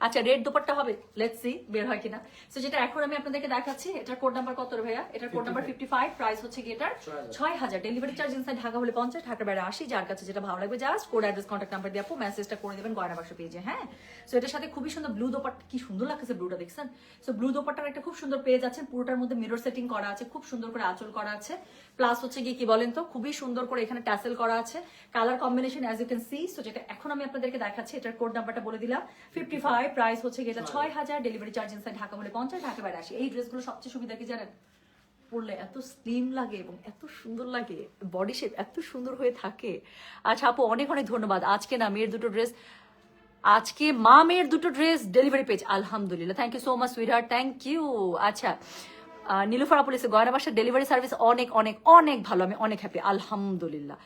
আচ্ছা, রেড দোপাট্টা হবে, লেটস সি বের হয় কিনা। সো যেটা এখন আমি আপনাদেরকে দেখাচ্ছি, এটার কোড নাম্বার কত রে ভাইয়া? এটার কোড নাম্বার 55, প্রাইস হচ্ছে গিয়ে এটার 6000, ডেলিভারি চার্জ ইনসাইড ঢাকা হলে 50, ঢাকার বাইরে 80। যার কাছে যেটা ভালো লাগবে just code, address, contact number দিয়ে আপু মেসেজটা করে দেবেন গয়না বাক্স পেজে। হ্যাঁ, সো এটার সাথে খুবই সুন্দর ব্লু দোপাট্টা, কি সুন্দর লাগছে ব্লুটা, দেখছেন? সো ব্লু দোপাট্টার একটা খুব সুন্দর পেয়ে যাচ্ছেন, পুরোটার মধ্যে মিরর সেটিং করা আছে, খুব সুন্দর করে আঁচল করা আছে, প্লাস হচ্ছে গিয়ে কি বলেন তো, খুবই সুন্দর করে এখানে ট্যাসেল করা আছে, colour combination as you can see. So যেটা এখন আমি আপনাদেরকে দেখাচ্ছি, এটার কোড নাম্বারটা বলে দিলাম 55, প্রাইস হচ্ছে গিয়ে এটা 6000, ডেলিভারি চার্জ ইনসাইড ঢাকা হলে 50, ঢাকা বাইরে 80। এই ড্রেসগুলো সবচেয়ে সুবিধা কি জানেন? পরলে এত স্লিম লাগে এবং এত সুন্দর লাগে, বডি শেপ এত সুন্দর হয়ে থাকে। আচ্ছা আপু, অনেক অনেক ধন্যবাদ। আজকে না মেয়ের দুটো ড্রেস, আজকে মা মেয়ের দুটো ড্রেস ডেলিভারি পেজ, আলহামদুলিল্লাহ, thank you so much sweetheart, thank you. আচ্ছা, নীলুফার আপু লিখছে গয়না বাসার ডেলিভারি সার্ভিস অনেক অনেক অনেক ভালো, আমি অনেক হ্যাপি, আলহামদুলিল্লাহ।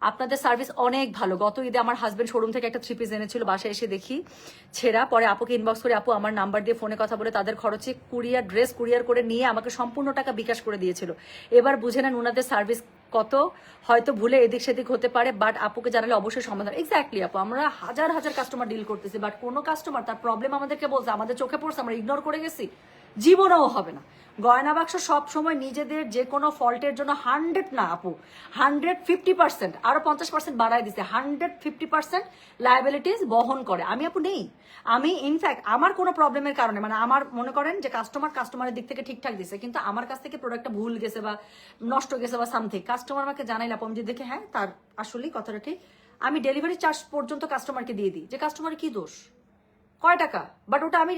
আপনাদের সার্ভিস অনেক ভালো। গত ঈদে আমার হাজবেন্ড শোরুম থেকে একটা 3 পিস এনেছিল, বাসায় এসে দেখি ছেঁড়া, পরে আপুকে ইনবক্স করে আপু আমার নাম্বার দিয়ে ফোনে কথা বলে তাদের খরচে ড্রেস কুরিয়ার করে নিয়ে আমাকে সম্পূর্ণ টাকা বিকাশ করে দিয়েছিল। এবার বুঝে নেন ওনাদের সার্ভিস কত, হয়তো ভুলে এদিক সেদিক হতে পারে, বাট আপুকে জানালে অবশ্যই সমাধান। এক্স্যাক্টলি আপু, আমরা হাজার হাজার কাস্টমার ডিল করতেছি, বাট কোনো কাস্টমার তার প্রবলেম আমাদেরকে বলছে, আমাদের চোখে পড়ছে, আমরা ইগনোর করে গেছি, জীবনেও হবে না। গয়না বাক্স সব সময় নিজেদের যে কোনো ফল্টের জন্য 100 না আপু, 150%, আরো 50% বাড়ায় দিছে, 150% লায়াবিলিটিস বহন করে। আমি আপু নেই, আমি ইনফ্যাক্ট আমার কোনো প্রবলেমের কারণে, মানে আমার মনে করেন যে কাস্টমারের দিক থেকে ঠিকঠাক দিছে, কিন্তু আমার কাছ থেকে প্রোডাক্টটা ভুল গেছে বা নষ্ট গেছে বা সামথিং, কাস্টমার আমাকে জানাইলে আপু আমি যদি দেখে হ্যাঁ তার আসলেই কথাটা ঠিক, আমি ডেলিভারি চার্জ পর্যন্ত কাস্টমারকে দিয়ে দিই, যে কাস্টমারের কি দোষ, কয় টাকা, বাট ওটা আমি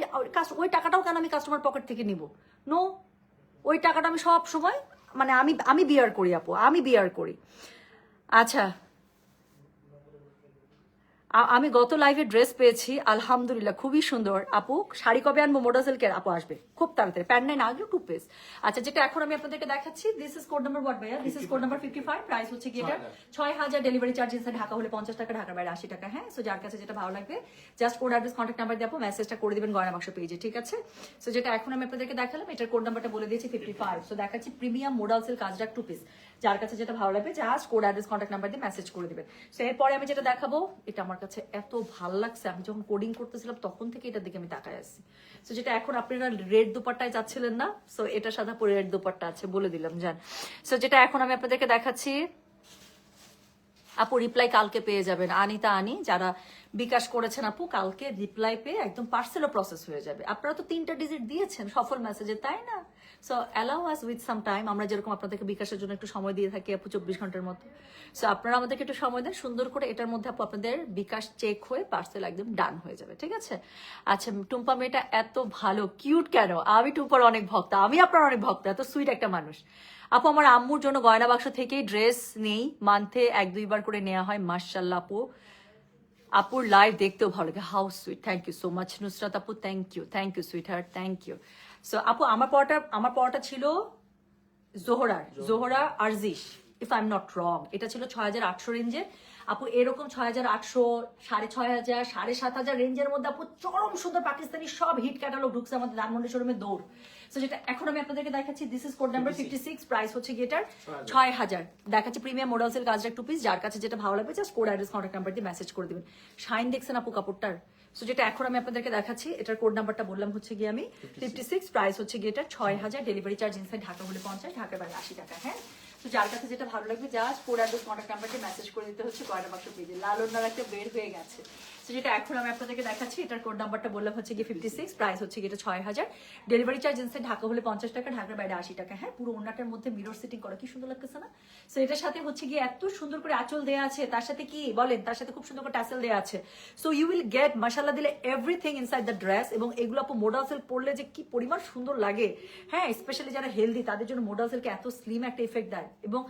ওই টাকাটাও কেন আমি কাস্টমার পকেট থেকে নিব? নো, ওই টাকাটা আমি সব সময় মানে আমি বিয়ার করি আপু, আমি বিয়ার করি। আচ্ছা আমি গত লাইভে ড্রেস পেয়েছি আলহামদুলিল্লাহ, খুবই সুন্দর। আপু শাড়ি কবে আনবো? মোডা সিল্কের আপু আসবে খুব তাড়াতাড়ি, প্যান্ট নাই না আগে 2 পিস। আচ্ছা, যেটা এখন আমি আপনাদেরকে দেখাচ্ছি, this is code number what ভাইয়া? This is code number 55, price হচ্ছে কি এটা 6000, ডেলিভারি চার্জ ইনসাইড ঢাকা হলে 50 টাকা, ঢাকার বাইরে 80 টাকা। হ্যাঁ, সো যার কাছে যেটা ভালো লাগবে just code address contact number দিয়ে আপু মেসেজটা করে দিবেন গয়না বাক্স পেজে, ঠিক আছে? সো যেটা এখন আমি আপনাদেরকে দেখালাম এটার কোড নাম্বারটা বলে দিয়েছি 55। সো দেখাচ্ছি প্রিমিয়াম মোডাল সিল্ক কাজরাক 2 পিস, যার কাছে যেটা ভালো লাগবে just code address contact number দিয়ে মেসেজ করে দিবেন। সো এরপরে আমি যেটা দেখাবো, এটা আমার কাছে এত ভালো লাগছে, আমি যখন কোডিং করতেছিলাম তখন থেকে এটার দিকে আমি তাকায় আসছি। সো যেটা এখন আপনারা রেড দুপাট্টায় যাচ্ছিলেন না, সো এটা সাদা পরে রেড দুপাট্টা আছে বলে দিলাম জান। সো যেটা এখন আমি আপনাদেরকে দেখাচ্ছি, আপু রিপ্লাই কালকে পেয়ে যাবেন। আনিতা আনি যারা বিকাশ করেছেন আপু, কালকে রিপ্লাই পেয়ে একদম পার্সেলও প্রসেস হয়ে যাবে। আপনারা তো 3টা ডিজিট দিয়েছেন সফল মেসেজে, তাই না? So allow us with some time. আমরা যেরকম আপনাদেরকে বিকাশের জন্য একটু সময় দিয়ে থাকি আপু 24 ঘন্টার মতো, সো আপনারা আমাদেরকে একটু সময় দেন সুন্দর করে, এটার মধ্যে আপু আপনাদের বিকাশ চেক হয়ে পার্সেল একদম ডান হয়ে যাবে, ঠিক আছে? আচ্ছা, টুম্পা মেয়েটা এত ভালো কিউট কেন? আমি টুম্পার অনেক ভক্ত, আমি আপনার অনেক ভক্ত, এত সুইট একটা মানুষ। আপু আমার আম্মুর জন্য গয়না বাক্স থেকেই ড্রেস নেই, মান্থে 1-2 বার করে নেওয়া হয়। মাশাআল্লাহ আপু, আপুর লাইভ দেখতেও ভালো লাগে। How sweet, thank you so much Nusrat আপু, thank you sweetheart, thank you. So আপু আমার পড়াটা ছিল Zohra Arzish, if I am not wrong. এটা ছিল 6800 রেঞ্জের আপু, এরকম 6800, 6500, 7500 রেঞ্জের মধ্যে আপু চরম সুন্দর পাকিস্তানি সব হিট ক্যাটালগ ঢুকছে আমাদের ধানমন্ডি শোরুমে দৌড়। সো যেটা এখন আমি আপনাদেরকে দেখাচ্ছি, this is code number 56, price হচ্ছে গিয়েটার 6000। দেখাচ্ছি প্রিমিয়াম মোডাল সিল্ক কাজরা 2 পিস, যার কাছে যেটা ভালো লাগবে just code address contact number দিয়ে মেসেজ করে দিবেন। শাইন দেখছেন আপু কাপড়টার? সো যেটা এখন আমি আপনাদেরকে দেখাচ্ছি, এটার কোড নাম্বারটা বললাম হচ্ছে গিয়ে আমি 56, প্রাইস হচ্ছে গিয়ে এটা 6000, ডেলিভারি চার্জ ইনসাইড ঢাকা হলে 50, ঢাকার বাইরে 80 টাকা। হ্যাঁ, তো যার কাছে যেটা ভালো লাগবে জাস্ট কোড অ্যাড্রেস কন্ট্যাক্ট নাম্বারটি মেসেজ করে দিতে হচ্ছে গয়না বাক্স পেজে। লাল ওড়নার একটা বের হয়ে গেছে। তো যেটা এখন আমি আপনাদেরকে দেখাচ্ছি, এটার কোড নাম্বারটা বললাম হচ্ছে গিয়ে 56, প্রাইস হচ্ছে গিয়ে এটা 6000, ডেলিভারি চার্জ ইনসাইড ঢাকা হলে 50 টাকা, ঢাকার বাইরে 80 টাকা। হ্যাঁ, পুরো ওড়নাটার মধ্যে মিরর সেটিং করা, কি সুন্দর লাগতেছে না? সো এটার সাথে হচ্ছে গিয়ে এত সুন্দর করে আঁচল দেয়া আছে, তার সাথে কি বলেন, তার সাথে খুব সুন্দর করে ট্যাসেল দেয়া আছে। সো ইউ উইল গেট মাশাআল্লাহ দিলে এভরিথিং ইনসাইড দ্য ড্রেস। এবং এগুলো আপু মোডাল সিল্ক পরলে যে কি পরিমাণ সুন্দর লাগে। হ্যাঁ, স্পেশালি যারা হেলদি তাদের জন্য মোডাল সিল্ক এত স্লিম একটা ইফেক্ট দেয়, এবং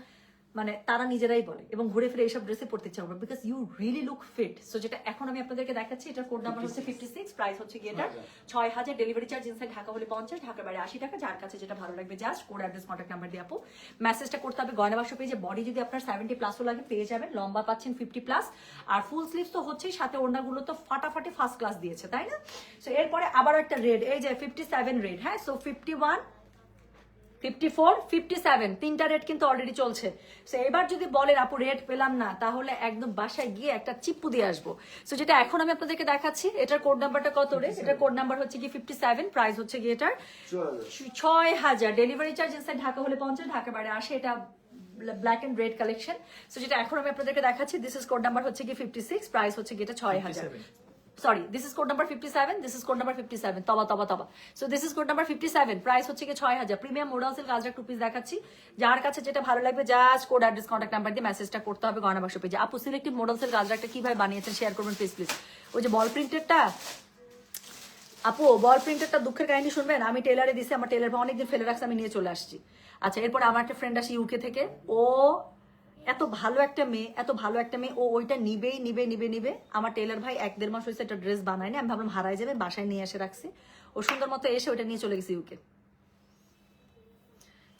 মানে তারা নিজেরাই বলে, এবং ঘুরে ফিরে এইসব ড্রেসে পড়তে ইচ্ছা করবে, because you really look fit. So যেটা এখন আমি আপনাদেরকে দেখাচ্ছি, এটার কোড নাম্বার হচ্ছে 56, প্রাইস হচ্ছে গিয়ে এটা 6000, ডেলিভারি চার্জ ইনসাইড ঢাকা হলে 50, ঢাকার বাইরে 80 টাকা। যার কাছে যেটা ভালো লাগবে just code address contact number দিয়ে আপু মেসেজটা করতে হবে গয়না বাক্স পেজে। বডি যদি আপনার 70+ লাগে পেয়ে যাবেন, লম্বা পাচ্ছেন 50+, আর ফুল স্লিভস তো হচ্ছেই, সাথে ওড়নাগুলো তো ফাটাফাটি ফার্স্ট ক্লাস দিয়েছে, তাই না? সো এরপরে আবার একটা রেড, এই যে 57 রেড। হ্যাঁ, সো 51, 54, 57 তিনটা রেট কিন্তু অলরেডি চলছে। সো এবার যদি বলেন আপু রেট পেলাম না, তাহলে একদম বাসায় গিয়ে একটা চিপ্পু দিয়ে আসবো। সো যেটা এখন আমি আপনাদেরকে দেখাচ্ছি, এটার কোড নাম্বারটা কত রে? এটার কোড নাম্বার হচ্ছে কি 57, প্রাইস হচ্ছে কি এটার 6000, ডেলিভারি চার্জ ইনসাইড ঢাকা হলে 50, ঢাকা বাইরে 80। এটা black and red collection. So যেটা এখন আমি আপনাদেরকে দেখাচ্ছি, দিস ইজ কোড নাম্বার হচ্ছে কি 56, প্রাইস হচ্ছে কি এটা 6000। Sorry, this is code number 57, this is code number 57, তবা। So this is code number 57, price হচ্ছে কি 6000, প্রিমিয়াম মোডাল সিল্ক কাজরা 2 পিস দেখাচ্ছি। যার কাছে যেটা ভালো লাগবে just code address contact number দিয়ে মেসেজটা করতে হবে গয়না বাক্স পেজে। আপু সিলেক্টিভ মোডাল সিল্ক কাজরাটা কিভাবে বানিয়েছেন শেয়ার করবেন প্লিজ। ওই যে বল প্রিন্টেডটা আপু, বল প্রিন্টেডটা দুঃখের কাহিনী শুনবেন, আমি টেলারে দিছি, আমার টেলার ভাই অনেকদিন ফেলে রাখছে, আমি নিয়ে চলে আসছি। আচ্ছা, এরপরে আমার একটা ফ্রেন্ড আসি ইউকে থেকে, ও এত ভালো একটা মেয়ে, ও ওইটা নিবে। আমার টেলার ভাই 1-1.5 মাস হয়েছে একটা ড্রেস বানায় না, আমি ভাবলাম হারাই যাবে, বাসায় নিয়ে এসে রাখছি। ও সুন্দর মতো এসে ওইটা নিয়ে চলে গেছে ইউকে।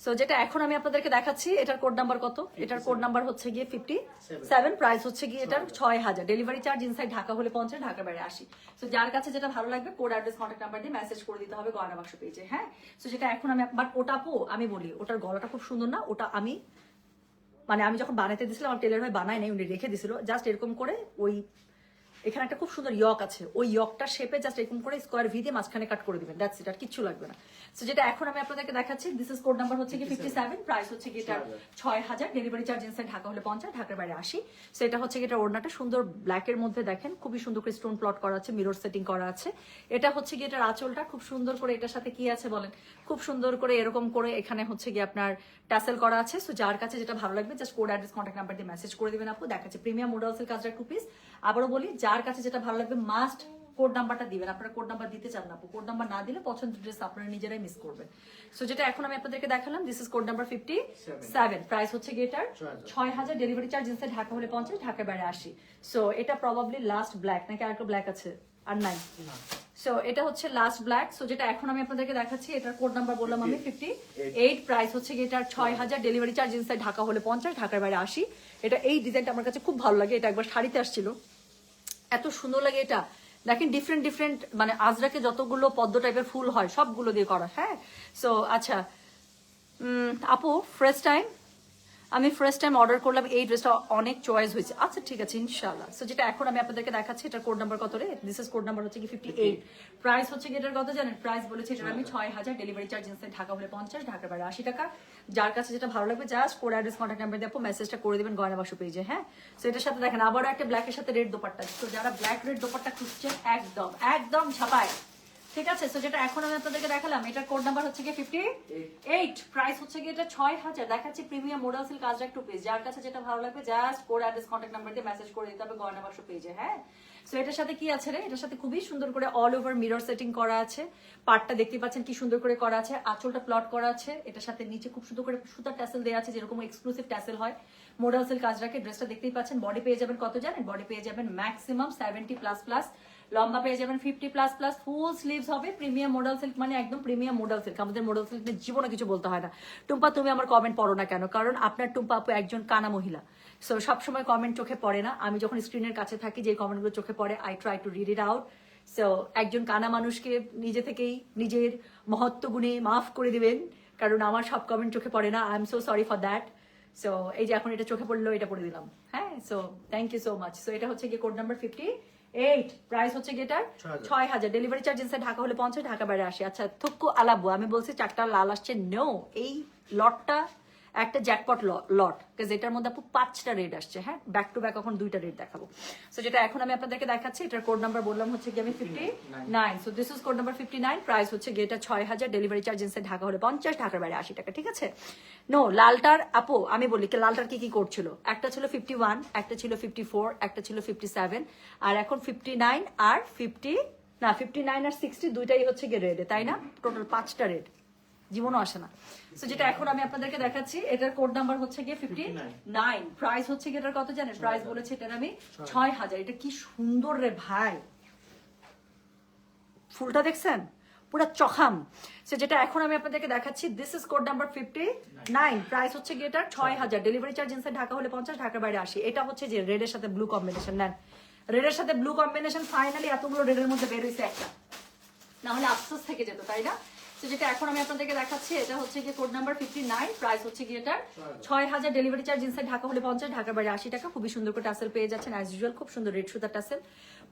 সো যেটা এখন আমি আপনাদেরকে দেখাচ্ছি, এটার কোড নাম্বার কত? এটার কোড নাম্বার হচ্ছে গিয়ে 57, প্রাইস হচ্ছে গিয়ে এটার 6000, ডেলিভারি চার্জ ইনসাইড ঢাকা হলে 50, ঢাকার বাইরে 80। সো যার কাছে যেটা ভালো লাগবে কোড অ্যাড্রেস কন্ট্যাক্ট নাম্বার দিয়ে মেসেজ করে দিতে হবে গয়না বাক্স পেজে। হ্যাঁ, সো যেটা এখন আমি, বাট ওটা আপু আমি বলি, ওটার গলাটা খুব সুন্দর না, ওটা আমি যখন বানাইতে দিয়েছিলাম, আমার টেলার ভাই বানায় নাই, উনি রেখে দিছিল জাস্ট এরকম করে। ওই এখানে একটা খুব সুন্দর ইয়ক আছে, ওই ইয়কটা শেপে জাস্ট এরকম করে স্কোয়ার ভি দিয়ে মাঝখানে কাট করে দিবেন, দ্যাটস ইট, আর কিচ্ছু লাগবে না। সো যেটা এখন আমি আপনাদেরকে দেখাচ্ছি, দিস ইজ কোড নাম্বার হচ্ছে কি 57, প্রাইস হচ্ছে কি এটা 6000, ডেলিভারি চার্জ ইনসাইড ঢাকা হলে 50, ঢাকার বাইরে 80। সো এটা হচ্ছে কি এটা ওড়নাটা সুন্দর ব্ল্যাকের মধ্যে দেখেন, খুবই সুন্দর করে স্টোন প্লট করা আছে, মিরর সেটিং করা আছে। এটা হচ্ছে কি এটার আঁচলটা খুব সুন্দর করে, এটার সাথে কি আছে বলেন, খুব সুন্দর করে এরকম করে এখানে হচ্ছে কি আপনার টাসেল করা আছে। সো যার কাছে যেটা ভালো লাগবে just code address contact number দিয়ে মেসেজ করে দিবেন আপু। দেখাচ্ছে প্রিমিয়াম মোডাল সিল্ক কাজরা 2 পিস। আবারও বলি, যার কাছে যেটা ভালো লাগবে মাস্ট কোড নাম্বারটা দিবেন। আপনারা কোড নাম্বার দিতে চান না, কোড নাম্বার না দিলে পছন্দের ড্রেস আপনারা নিজেরাই মিস করবেন। সো যেটা এখন আমি আপনাদেরকে দেখালাম, this is code number 57। Price হচ্ছে গিয়ে এটার 6000, ডেলিভারি চার্জ ইনসাইড ঢাকা হলে 50, ঢাকার বাইরে 80। সো এটা প্রবাবলি লাস্ট ব্ল্যাক, নাকি আরেকটা ব্ল্যাক আছে? আর নাই। সো এটা হচ্ছে লাস্ট ব্ল্যাক। সো যেটা এখন আমি আপনাদেরকে দেখাচ্ছি, এটার কোড নাম্বার বললাম আমি 58। প্রাইস হচ্ছে গিয়ে এটার 6000, ডেলিভারি চার্জ ইনসাইড ঢাকা হলে 50, ঢাকার বাইরে 80। এটা এই ডিজাইনটা আমার কাছে খুব ভালো লাগে, এটা একবার শাড়িতে আসছিল, এত সুন্দর লাগে এটা। দেখেন ডিফারেন্ট ডিফারেন্ট মানে আজরাকে যতগুলো পদ্ম টাইপের ফুল হয় সবগুলো দিয়ে করা। হ্যাঁ, সো আচ্ছা আপু আমি ফার্স্ট টাইম অর্ডার করলাম, এই ড্রেসটা অনেক চয়েস হয়েছে। আচ্ছা ঠিক আছে ইনশাআল্লাহ। সো যেটা এখন আমি আপনাদেরকে দেখাচ্ছি, এটার কোড নাম্বার কত রে? দিস ইজ কোড নাম্বার হচ্ছে কি 58। প্রাইস হচ্ছে কি এটার কত জানেন? প্রাইস বলেছি এটার আমি 6000, ডেলিভারি চার্জ ইনসাইড ঢাকা হলে 50, ঢাকার বাইরে 80 টাকা। যার কাছে যেটা ভালো লাগবে just code address contact number দিয়ে আপু মেসেজটা করে দিবেন গয়না বাক্স পেজে। হ্যাঁ, সো এটার সাথে দেখেন আবারও একটা ব্ল্যাকের সাথে রেড দোপাট্টা। তো যারা ব্ল্যাক রেড দোপাট্টা খুঁজছেন একদম একদম ছাপায়। ঠিক আছে, সো যেটা এখন আমি আপনাদেরকে দেখালাম, এটার কোড নাম্বার হচ্ছে কি 58। প্রাইস হচ্ছে কি এটা 6000। দেখাচ্ছি premium modal silk Ajrak two piece. যার কাছে যেটা ভালো লাগবে just code address contact number দিয়ে মেসেজ করে দিতে হবে গয়না বাক্স পেজে। হ্যাঁ, সো এটার সাথে কি আছে রে? এটার সাথে খুবই সুন্দর করে অল ওভার মিরর সেটিং করা আছে। পার্টটা দেখতে পাচ্ছেন কি সুন্দর করে করা আছে, আঁচলটা প্লট করা আছে। এটার সাথে নিচে খুব সুন্দর করে সুতার ট্যাসেল দেওয়া আছে, যেরকম এক্সক্লুসিভ ট্যাসেল হয় মোডাল সিল্ক আজরাকে। ড্রেসটা দেখতেই পাচ্ছেন। বডি পেয়ে যাবেন কত জানেন? বডি পেয়ে যাবেন ম্যাক্সিমাম 70++, লম্বা পেয়ে যাবেন 50++, ফুল স্লিভস হবে। প্রিমিয়াম মোডাল সিল্ক মানে একদম প্রিমিয়াম মোডাল সিল্ক। আমাদের মোডাল সিল্ক নিয়ে জীবনে কিছু বলতে হয় না। টুম্পা তুমি আমার কমেন্ট পড়ো না কেন? কারণ আপনার টুম্পা আপু একজন কানা মহিলা, সো সবসময় কমেন্ট চোখে পড়ে না। আমি যখন স্ক্রিনের কাছে থাকি, যে কমেন্টগুলো চোখে পড়ে I try to read it out. So একজন কানা মানুষকে নিজে থেকেই নিজের মহত্ব গুণে মাফ করে দিবেন, কারণ আমার সব কমেন্ট চোখে পড়ে না। I am so sorry for that. So এই যে এখন এটা চোখে পড়লো, এটা পড়ে দিলাম। হ্যাঁ, so thank you so much. So এটা হচ্ছে গিয়ে কোড নাম্বার 58। প্রাইস হচ্ছে গেটার 6000, ডেলিভারি চার্জ ইনসাইড ঢাকা হলে 50, ঢাকা বাইরে 80। আচ্ছা থুক্কু আলাবু, আমি বলছি 4টা লাল আসছে। নো, এই লটটা একটা জ্যাকপট লট, কারণ এটার মধ্যে আপু 5টা রেড আসছে। হ্যাঁ, ব্যাক টু ব্যাক এখন 2টা রেড দেখাবো। সো যেটা এখন আমি আপনাদেরকে দেখাচ্ছি, এটার কোড নাম্বার বললাম হচ্ছে কি আমি 59। So this is code number 59। Price হচ্ছে গেটা 6000, ডেলিভারি চার্জ ইনসাইড ঢাকা হলে 50, ঢাকার বাইরে 80 টাকা। ঠিক আছে, নো লালটার আপু আমি বলি কি লালটার কি কি কোড ছিল? একটা ছিল 51, একটা ছিল 54, একটা ছিল 57, আর এখন 59 আর 59 আর 60 দুইটাই হচ্ছে গিয়ে রেড, তাই না? টোটাল 5টা রেড, জীবনও আসে না। সো যেটা এখন আমি আপনাদেরকে দেখাচ্ছি, এটার কোড নাম্বার হচ্ছে গিয়ে 59। প্রাইস হচ্ছে গিয়ে এটার কত জানেন? প্রাইস বলেছে এটার আমি 6000। এটা কি সুন্দর রে ভাই, ফুলটা দেখছেন পুরো চখাম। সো যেটা এখন আমি আপনাদেরকে দেখাচ্ছি, this is code number 59। Price হচ্ছে গিয়ে এটার 6000, ডেলিভারি চার্জ ইনসাইড ঢাকা হলে 50, ঢাকার বাইরে 80। এটা হচ্ছে যে রেডের সাথে ব্লু কম্বিনেশন। নেন, রেডের সাথে ব্লু কম্বিনেশন ফাইনালি এতগুলো রেডের মধ্যে বের হয়েছে একটা, না হলে আফসোস থেকে যেত, তাই না? তো যেটা এখন আমি আপনাদেরকে দেখাচ্ছি, এটা হচ্ছে গিয়ে কোড নাম্বার 59। প্রাইস হচ্ছে গিয়ে এটার 6000, ডেলিভারি চার্জ ইনসাইড ঢাকা হলে 50, ঢাকার বাইরে 80 টাকা। খুবই সুন্দর করে টাসেল পেয়ে যাচ্ছেন অ্যাজ ইউজুয়াল, খুব সুন্দর রেড সুতার টাসেল।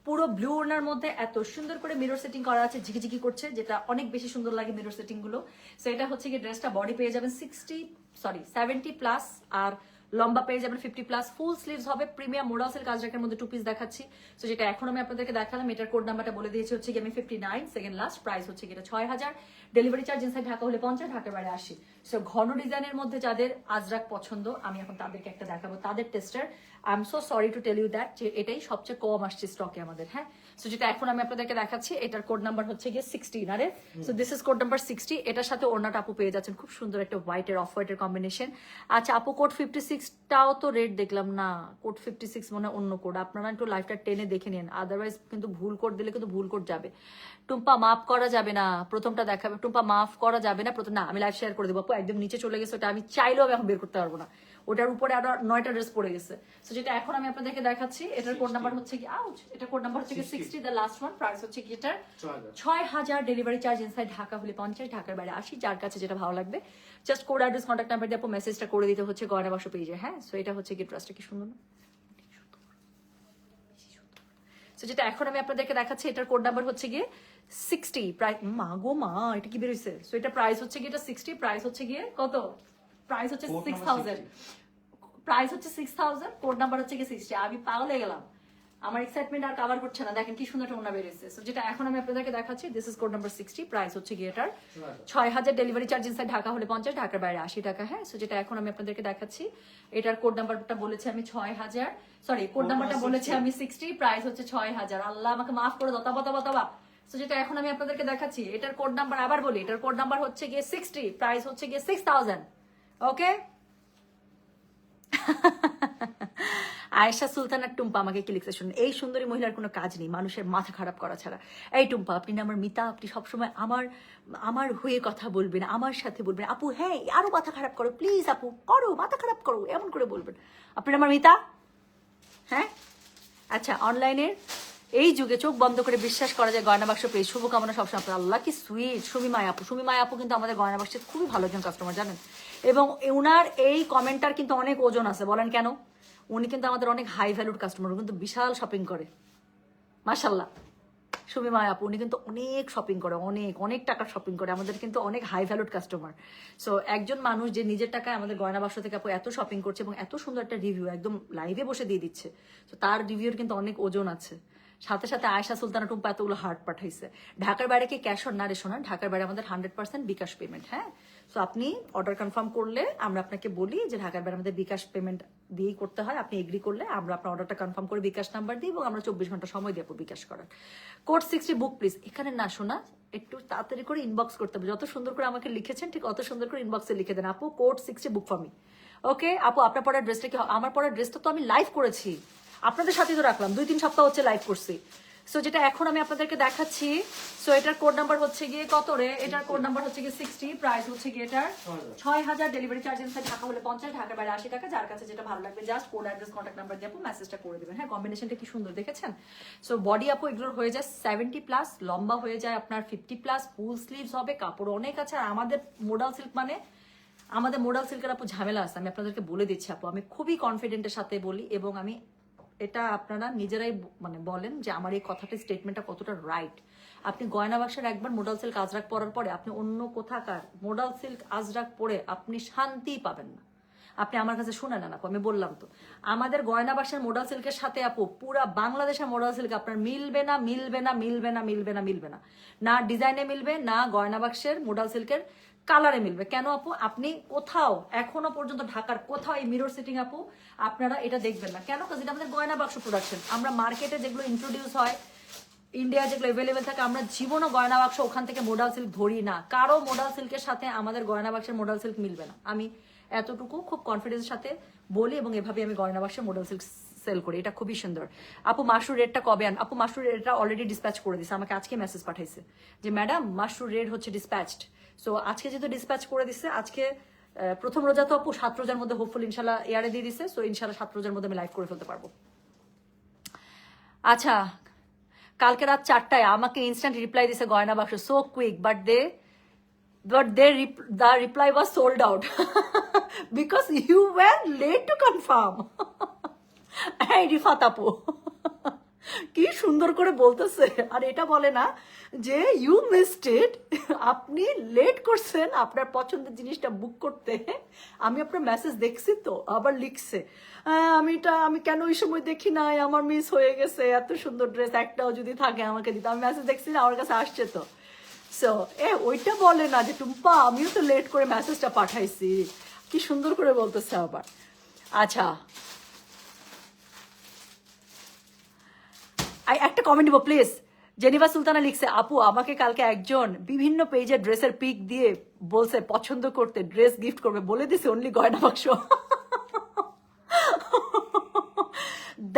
পুরো ব্লু ওনার মধ্যে এত সুন্দর করে মিরর সেটিং করা আছে, ঝিকিঝিকি করছে, যেটা অনেক বেশি সুন্দর লাগে মিরর সেটিং গুলো। সো এটা হচ্ছে গিয়ে ড্রেসটা বডি পেয়ে যাবেন 70+, আর লম্বা পেয়ে যাবেন 50+, ফুল স্লিভস হবে। প্রিমিয়াম মোডাল সিল্ক আজরাকের মধ্যে 2 পিস দেখাচ্ছি। সো যেটা এখন আমি আপনাদেরকে দেখালাম, এটার কোড নাম্বারটা বলে দিয়েছি হচ্ছে কি আমি 59, সেকেন্ড লাস্ট। প্রাইস হচ্ছে কি এটা 6000, ডেলিভারি চার্জ ইনসাইড ঢাকা হলে 50, ঢাকার বাইরে 80। সো ঘন ডিজাইনের মধ্যে যাদের আজরাক পছন্দ, আমি এখন তাদেরকে একটা দেখাবো, তাদের tester. I am so sorry to tell you that, যে এটাই সবচেয়ে কম আসছে স্টকে আমাদের। হ্যাঁ, সো যেটা এখন আমি আপনাদেরকে দেখাচ্ছি, এটার কোড নাম্বার হচ্ছে গিয়ে 16। আরে so this is code number 60। এটার সাথে ওড়নাটা আপু পেয়ে যাচ্ছেন খুব সুন্দর একটা হোয়াইটের অফ হোয়াইটের কম্বিনেশন। আচ্ছা আপু কোড 56টাও তো রেড দেখলাম না, কোড 56 মানে অন্য কোড। আপনারা একটু লাইভটা টেনে দেখে নিন, আদারওয়াইজ কিন্তু ভুল কোড দিলে কিন্তু ভুল কোড যাবে। টুম্পা মাফ করা যাবে না, প্রথমটা দেখাবে। টুম্পা মাফ করা যাবে না প্রথম, না আমি লাইভ শেয়ার করে দেবো আপু, একদম নিচে চলে গেছে ওটা, আমি চাইলেও আমি এখন বের করতে পারবো না, ওটার উপরে আরো 9টা ড্রেস পড়ে গেছে। সো যেটা এখন আমি আপনাদেরকে দেখাচ্ছি, এটার কোড নাম্বার হচ্ছে কি আউট, এটা কোড নাম্বার হচ্ছে কি 60, দ্য লাস্ট ওয়ান। প্রাইস হচ্ছে কি এটার 6000, ডেলিভারি চার্জ ইনসাইড ঢাকা হলে 50, ঢাকার বাইরে 80। যার কাছে যেটা ভালো লাগবে just code address contact number দিয়ে আপু মেসেজটা করে দিতে হচ্ছে গয়না বাক্স পেজে। হ্যাঁ, সো এটা হচ্ছে কি ড্রেসটা কি সুন্দর না? সো যেটা এখন আমি আপনাদেরকে দেখাচ্ছি, এটার কোড নাম্বার হচ্ছে গিয়ে 60। প্রাইস মা গো মা, এটা কি বেরোইছে? সো এটা প্রাইস হচ্ছে গিয়ে এটা 60। প্রাইস হচ্ছে গিয়ে কত? প্রাইস হচ্ছে 6000। প্রাইস হচ্ছে 6000, কোড নাম্বার হচ্ছে গিয়ে 60। আমি পাগল হয়ে গেলাম, আমার এক্সাইটমেন্ট আর কভার করছে না, দেখেন কি সুন্দর একটা ওনা বেরিয়েছে। সো যেটা এখন আমি আপনাদেরকে দেখাচ্ছি, this is code number 60, price হচ্ছে গিয়ে এটার 6000, ডেলিভারি চার্জ ইনসাইড ঢাকা হলে 50, ঢাকার বাইরে 80 টাকা। হ্যাঁ, সো যেটা এখন আমি আপনাদেরকে দেখাচ্ছি, এটার কোড নাম্বারটা বলেছি আমি 6000, সরি কোড নাম্বারটা বলেছি আমি 60, প্রাইস হচ্ছে 6000। আল্লাহ আমাকে মাফ করে দাও, তবা। সো যেটা এখন আমি আপনাদেরকে দেখাচ্ছি, এটার কোড নাম্বার আবার বলি, এটার কোড নাম্বার হচ্ছে গিয়ে 60, প্রাইস হচ্ছে গিয়ে 6000। ওকে আয়েশা সুলতানা টুম্পা আমাকে কি লিখছে শুনুন, এই সুন্দরী মহিলার কোনো কাজ নেই মানুষের মাথা খারাপ করা ছাড়া। এই টুম্পা, আপনি না আমার মিতা, আপনি সবসময় আমার হয়ে কথা বলবেন, আমার সাথে বলবেন আপু হ্যাঁ আরো মাথা খারাপ করো প্লিজ আপু, করো মাথা খারাপ করো, এমন করে বলবেন। আপনি না আমার মিতা, হ্যাঁ। আচ্ছা, অনলাইনের এই যুগে চোখ বন্ধ করে বিশ্বাস করা যায় গয়না বাক্স পেয়ে, শুভকামনা সবসময় আপনার। আল্লাহ কি সুইট। সুমিমায় আপু কিন্তু আমাদের গয়না বাক্সের খুবই ভালো একজন কাস্টমার জানেন, এবং ওনার এই কমেন্টটার কিন্তু অনেক ওজন আছে। বলেন কেন? উনি কিন্তু আমাদের অনেক হাই ভ্যালুড কাস্টমার, কিন্তু বিশাল শপিং করে মাশাল্লাহ। সুমিমায় আপু উনি কিন্তু অনেক শপিং করে, অনেক টাকার শপিং করে, আমাদের কিন্তু অনেক হাই ভ্যালুড কাস্টমার। সো একজন মানুষ যে নিজের টাকায় আমাদের গয়না বাক্স থেকে আপু এত শপিং করছে এবং এত সুন্দর একটা রিভিউ একদম লাইভে বসে দিয়ে দিচ্ছে, তো তার রিভিউর কিন্তু অনেক ওজন আছে। সাথে সাথে আয়েশা সুলতানা টুম্পা এতগুলো হার্ট পাঠাইছে। ঢাকার বাইরে কি ক্যাশ অন না রে শোনা, ঢাকার বাইরে আমাদের 100% বিকাশ পেমেন্ট। হ্যাঁ, সো আপনি অর্ডার কনফার্ম করলে আমরা আপনাকে বলি যে ঢাকার বাইরে আমাদের বিকাশ পেমেন্ট দিয়েই করতে হয়। আপনি এগ্রি করলে আমরা আপনার অর্ডারটা কনফার্ম করে বিকাশ নাম্বার দিই এবং আমরা 24 ঘন্টা সময় দিয়ে বিকাশ করার। কোড 60 বুক প্লিজ, এখানে না শোনা একটু তাড়াতাড়ি করে ইনবক্স করতে হবে। যত সুন্দর করে আমাকে লিখেছেন ঠিক অত সুন্দর করে ইনবক্সে লিখে দেন আপু, কোড 60 বুক ফর মি। ওকে আপু, আপনার পড়ার ড্রেসটা কি? আমার পড়ার ড্রেসটা তো আমি লাইভ করেছি, আপনাদের সাথে তো রাখলাম, 2-3 সপ্তাহ হচ্ছে লাইভ করছি। সো যেটা এখন আমি আপনাদেরকে দেখাচ্ছি, সো এটার কোড নাম্বার হচ্ছে গিয়ে কত রে, এটার কোড নাম্বার হচ্ছে গিয়ে 60, প্রাইস হচ্ছে গিয়ে এটার 6000, ডেলিভারি চার্জ ইনসাইড ঢাকা হলে 50, ঢাকার বাইরে 80 টাকা। যার কাছে যেটা ভালো লাগবে just code address contact number দিয়ে আপু মেসেজটা করে দিবেন। হ্যাঁ, কম্বিনেশনটা কি সুন্দর দেখেছেন। সো বডি আপু এগুলোর হয়ে যায় 70+, লম্বা হয়ে যায় আপনার 50+, ফুল স্লিভস হবে, কাপড় অনেক আছে। আর আমাদের মোডাল সিল্ক মানে আমাদের মোডাল সিল্কের আপু ঝামেলা আছে, আমি আপনাদেরকে বলে দিচ্ছি আপু, আমি খুবই কনফিডেন্টের সাথে বলি এবং আমি এটা আপনারা নিজেরাই মানে বলেন যে আমার এই কথাটা স্টেটমেন্টটা কতটা রাইট। আপনি গয়না বাক্সের একবার মোডাল সিল্ক আজরাক পরার পরে আপনি অন্য কোথাকার মোডাল সিল্ক আজরাক পরে আপনি শান্তিই পাবেন না। আপনি আমার কাছে শুনে নেন আপু, আমি বললাম তো আমাদের গয়না বাক্সের মোডাল সিল্কের সাথে আপু পুরা বাংলাদেশের মোডাল সিল্ক আপনার মিলবে না, না ডিজাইনে মিলবে, না গয়না বাক্সের মোডাল সিল্কের কালারে মিলবে। কেন আপু? আপনি কোথাও এখনো পর্যন্ত ঢাকার কোথাও এই মিরর সেটিং আপু আপনারা এটা দেখবেন না। কেন? কারণ এটা আমাদের গয়না বাক্স প্রোডাকশন। আমরা মার্কেটে যেগুলো ইন্ট্রোডিউস হয়, ইন্ডিয়া যেগুলো এভেলেবেল থাকে, আমরা জীবনও গয়না বাক্স ওখান থেকে মোডাল সিল্ক ধরি না। কারো মোডাল সিল্কের সাথে আমাদের গয়না বাক্সের মোডাল সিল্ক মিলবে না, আমি এতটুকু খুব কনফিডেন্সের সাথে বলি এবং এভাবে আমি গয়না বাক্সের মোডাল সিল্ক সেল করি। এটা খুবই সুন্দর। আপু মাশরুর রেটটা কবে আন? আপু মাশরুর রেটটা অলরেডি ডিসপ্যাচ করে দিছে, আমাকে আজকে মেসেজ পাঠাইছে যে ম্যাডাম মাশরুর রেট হচ্ছে ডিসপ্যাচড। সো আজকে যেহেতু ডিসপ্যাচ করে দিচ্ছে, আজকে প্রথম রোজা তো আপু 7 রোজার মধ্যে হোপফুল ইনশাল্লাহ এয়ারে দিয়ে দিচ্ছে। সো ইনশাল্লাহ 7 রোজার মধ্যে আমি লাইভ করে ফেলতে পারবো। আচ্ছা, কালকে রাত 4টায় আমাকে ইনস্ট্যান্ট রিপ্লাই দিছে গয়না বাক্স, so quick, but the reply was sold out because you were late to confirm. এই রিফাত আপু কি সুন্দর করে বলতেছে, আর এটা বলে না যে ইউ মিসড ইট, আপনি লেট করছেন আপনার পছন্দের জিনিসটা বুক করতে। আমি আপনার মেসেজ দেখছি তো, আবার লিখছে আমি কেন ওই সময় দেখি নাই, আমার মিস হয়ে গেছে, এত সুন্দর ড্রেস একটাও যদি থাকে আমাকে দিতে। আমি মেসেজ দেখছি না, আমার কাছে আসছে তো। সো ওইটা বলে না যে টুম্পা আমিও তো লেট করে মেসেজটা পাঠাইছি, কি সুন্দর করে বলতেছে আবার। আচ্ছা, একটা কমেন্ট দিব প্লিজ। জেনিভা সুলতানা লিখছে আপু আমাকে কালকে একজন বিভিন্ন পেজে ড্রেসের পিক দিয়ে বলছে পছন্দ করতে ড্রেস গিফট করবে, বলে দিছে অনলি গয়না বাক্স।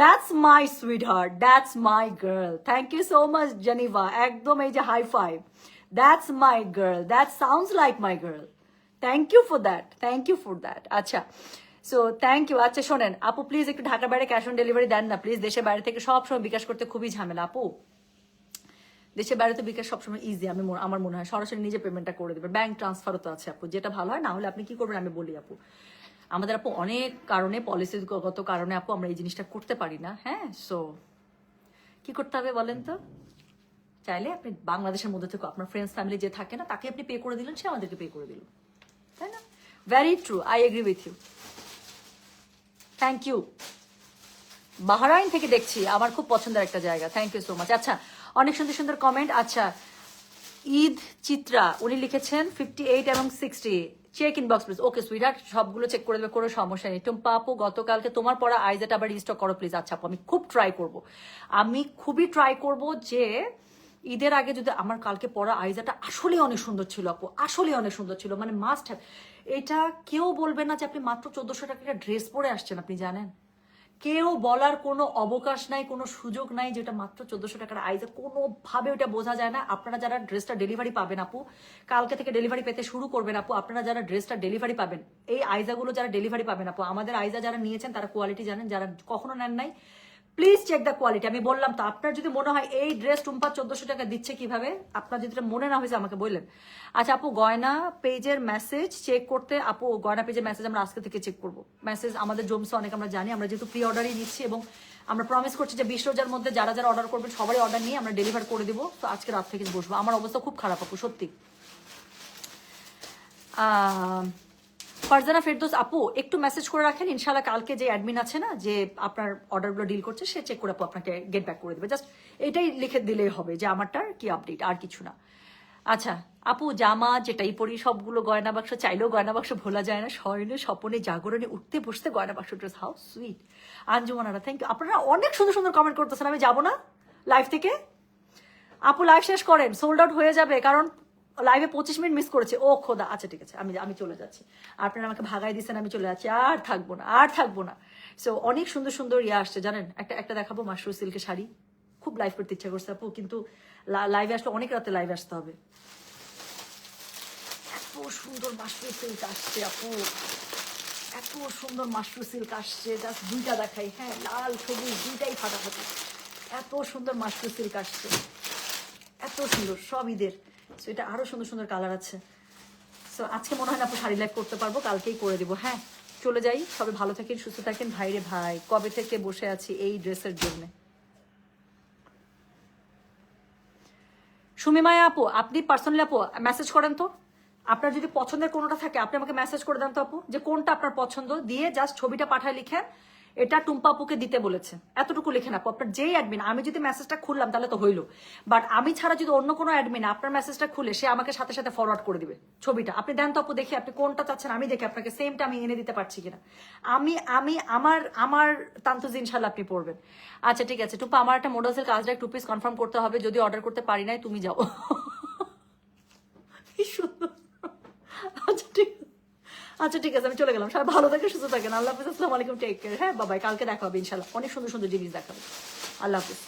That's my sweetheart, that's my girl. Thank you so much Jeniva, একদম এই যে high five. That's my girl, that sounds like my girl. Thank you for that. আচ্ছা, সো থ্যাংক ইউ। আচ্ছা শোনেন আপু, প্লিজ একটু ঢাকার বাইরে ক্যাশ অন ডেলিভারি দেন না প্লিজ। দেশের বাইরে থেকে সবসময় বিকাশ করতে খুবই ঝামেলা আপু। দেশের বাইরে তো বিকাশ সবসময় ইজি, আমার মনে হয় সরাসরি নিজে পেমেন্টটা করে দেবে। ব্যাংক ট্রান্সফারও তো আছে আপু, যেটা ভালো হয়। না হলে আপনি কি করবেন আমি বলি আপু, আমাদের আপু অনেক কারণে, পলিসিগত কারণে আপু আমরা এই জিনিসটা করতে পারি না। হ্যাঁ, সো কি করতে হবে বলেন তো? চাইলে আপনি বাংলাদেশের মধ্যে থেকে আপনার ফ্রেন্ডস ফ্যামিলি যে থাকে না, তাকে আপনি পে করে দিলেন, সে আমাদেরকে পে করে দিল, তাই না? Very true, I agree with you. Thank you. Bahrain থেকে দেখছি, আমার খুব পছন্দের একটা জায়গা। Thank you so much. আচ্ছা, অনেক সুন্দর সুন্দর কমেন্ট। আচ্ছা, ঈদ চিত্রা উনি লিখেছেন 58 এবং 60, check inbox please. Okay sweetheart, সবগুলো চেক করে দেবে, কোনো সমস্যা নেই। টুম্পা আপু গতকালকে তোমার পড়া আইজাটা আবার রিস্টক করো প্লিজ। আচ্ছা আপু, আমি খুব ট্রাই করব, আমি খুবই ট্রাই করব যে ঈদের আগে যদি আমার কালকে পড়া আইজাটা আসলে অনেক সুন্দর ছিল আপু, আসলে অনেক সুন্দর ছিল, মানে মাস্ট হ্যাভ। এটা কেউ বলবে না যে আপনি মাত্র 1400 টাকা ড্রেস পরে আসছেন, আপনি জানেন, কেউ বলার কোনো অবকাশ নাই, কোনো সুযোগ নাই যেটা মাত্র 1400 টাকার আইজা, কোনোভাবে ওটা বোঝা যায় না। আপনারা যারা ড্রেসটা ডেলিভারি পাবেন আপু, কালকে থেকে ডেলিভারি পেতে শুরু করবেন আপু, আপনারা যারা ড্রেসটা ডেলিভারি পাবেন, এই আইজাগুলো যারা ডেলিভারি পাবেন আপু, আমাদের আইজা যারা নিয়েছেন তারা কোয়ালিটি জানেন, যারা কখনো নেন নাই প্লিজ চেক দ্য কোয়ালিটি। আমি বললাম তো, আপনার যদি মনে হয় এই ড্রেস টুম্পা 1400 টাকা দিচ্ছে কিভাবে, আপনার যদি মনে না হয়েছে আমাকে বললেন। আচ্ছা আপু, গয়না পেজের মেসেজ চেক করতে, আপু গয়না পেজের মেসেজ আমরা আজকে থেকে চেক করবো। মেসেজ আমাদের জমছে অনেক, আমরা জানি, আমরা যেহেতু প্রি অর্ডারই নিচ্ছি এবং আমরা প্রমিস করছি যে 20 রোজার মধ্যে যারা যারা অর্ডার করবেন সবারই অর্ডার নিয়ে আমরা ডেলিভার করে দিব। তো আজকে রাত থেকে বসবো, আমার অবস্থা খুব খারাপ আপু সত্যি। ফারজানা ফেরদৌস আপু একটু মেসেজ করে রাখেন, ইনশাল্লাহ কালকে যে অ্যাডমিন আছে না, যে আপনার অর্ডারগুলো ডিল করছে, সে চেক করে আপু আপনাকে গেট ব্যাক করে দেবে। জাস্ট এটাই লিখে দিলেই হবে যে আমারটার কি আপডেট, আর কিছু না। আচ্ছা আপু, জামা যেটাই পরি সবগুলো গয়না বাক্স, চাইলেও গয়না বাক্স ভোলা যায় না, শয়নে স্বপনে জাগরণে উঠতে বসতে গয়না বাক্স dress, how sweet. Anjumanara thank you, আপনারা অনেক সুন্দর সুন্দর কমেন্ট করতেছেন। আমি যাবো না লাইভ থেকে আপু, লাইভ শেষ করেন, সোল্ড আউট হয়ে যাবে, কারণ লাইভে 25 মিনিট মিস করেছে। ও খোদা, আচ্ছা ঠিক আছে, আমি চলে যাচ্ছি, আপনারা আমাকে ভাগাই দিচ্ছেন, আমি চলে যাচ্ছি, আর থাকবো না, আর থাকবো না। সো অনেক সুন্দর সুন্দর ইয়ে আসছে জানেন, একটা দেখাবো মাশরুম সিল্কের শাড়ি, খুব লাইভ করতে ইচ্ছা করছে আপু, কিন্তু লাইভে আসলে অনেক রাতে লাইভে আসতে হবে। এত সুন্দর মাশরুম সিল্ক আসছে আপু, এত সুন্দর মাশরুম সিল্ক আসছে, জাস্ট দুইটা দেখাই, হ্যাঁ লাল সবুজ দুইটাই ফাটাফাটি, এত সুন্দর মাশরুম সিল্ক আসছে, এত সুন্দর, সব ঈদের। সো এটা আরো সুন্দর সুন্দর কালার আছে। সো আজকে মনে হয় না আপু শাড়ি লাইভ করতে পারবো, কালকেই করে দিব। হ্যাঁ চলে যাই, সবাই ভালো থাকেন, সুস্থ থাকেন। ভাইরে ভাই, কবে থেকে বসে আছি এই ড্রেসের জন্য। সুমিমায়া আপু, আপনি পার্সোনালি আপু মেসেজ করেন তো, আপনার যদি পছন্দের কোনোটা থাকে আপনি আমাকে মেসেজ করে দেন তো আপু, যে কোনটা আপনার পছন্দ, দিয়ে জাস্ট ছবিটা পাঠায় লিখেন এটা টুম্পা আপুকে দিতে বলেছে, এতটুকু লিখেন আপু। আপনার যেই অ্যাডমিন, আমি যদি মেসেজটা খুললাম তাহলে তো হইলো, বাট আমি ছাড়া যদি অন্য কোনো অ্যাডমিন আপনার মেসেজটা খুলে, সে আমাকে সাথে সাথে ফরওয়ার্ড করে দিবে ছবিটা। আপনি দেন তো আপু, দেখি আপনি কোনটা চাচ্ছেন, আমি দেখি আপনাকে সেমটা আমি এনে দিতে পারছি কিনা। আমি আমি আমার আমার তান্তুজ ইনশাল্লাহ আপনি পড়বেন। আচ্ছা ঠিক আছে টুম্পা, আমার একটা মোডালসের কাজটা একটু পিস কনফার্ম করতে হবে, যদি অর্ডার করতে পারি নাই তুমি যাও। কি সুন্দর। আচ্ছা ঠিক, আচ্ছা ঠিক আছে, আমি চলে গেলাম, সবাই ভালো থাকেন, সুস্থ থাকেন, আল্লাহ হাফিজ, আসসালামু আলাইকুম, টেক কেয়ার। হ্যাঁ বাবাই, কালকে দেখা হবে ইনশাল্লাহ, অনেক সুন্দর সুন্দর জিনিস দেখাবে। আল্লাহ হাফিজ।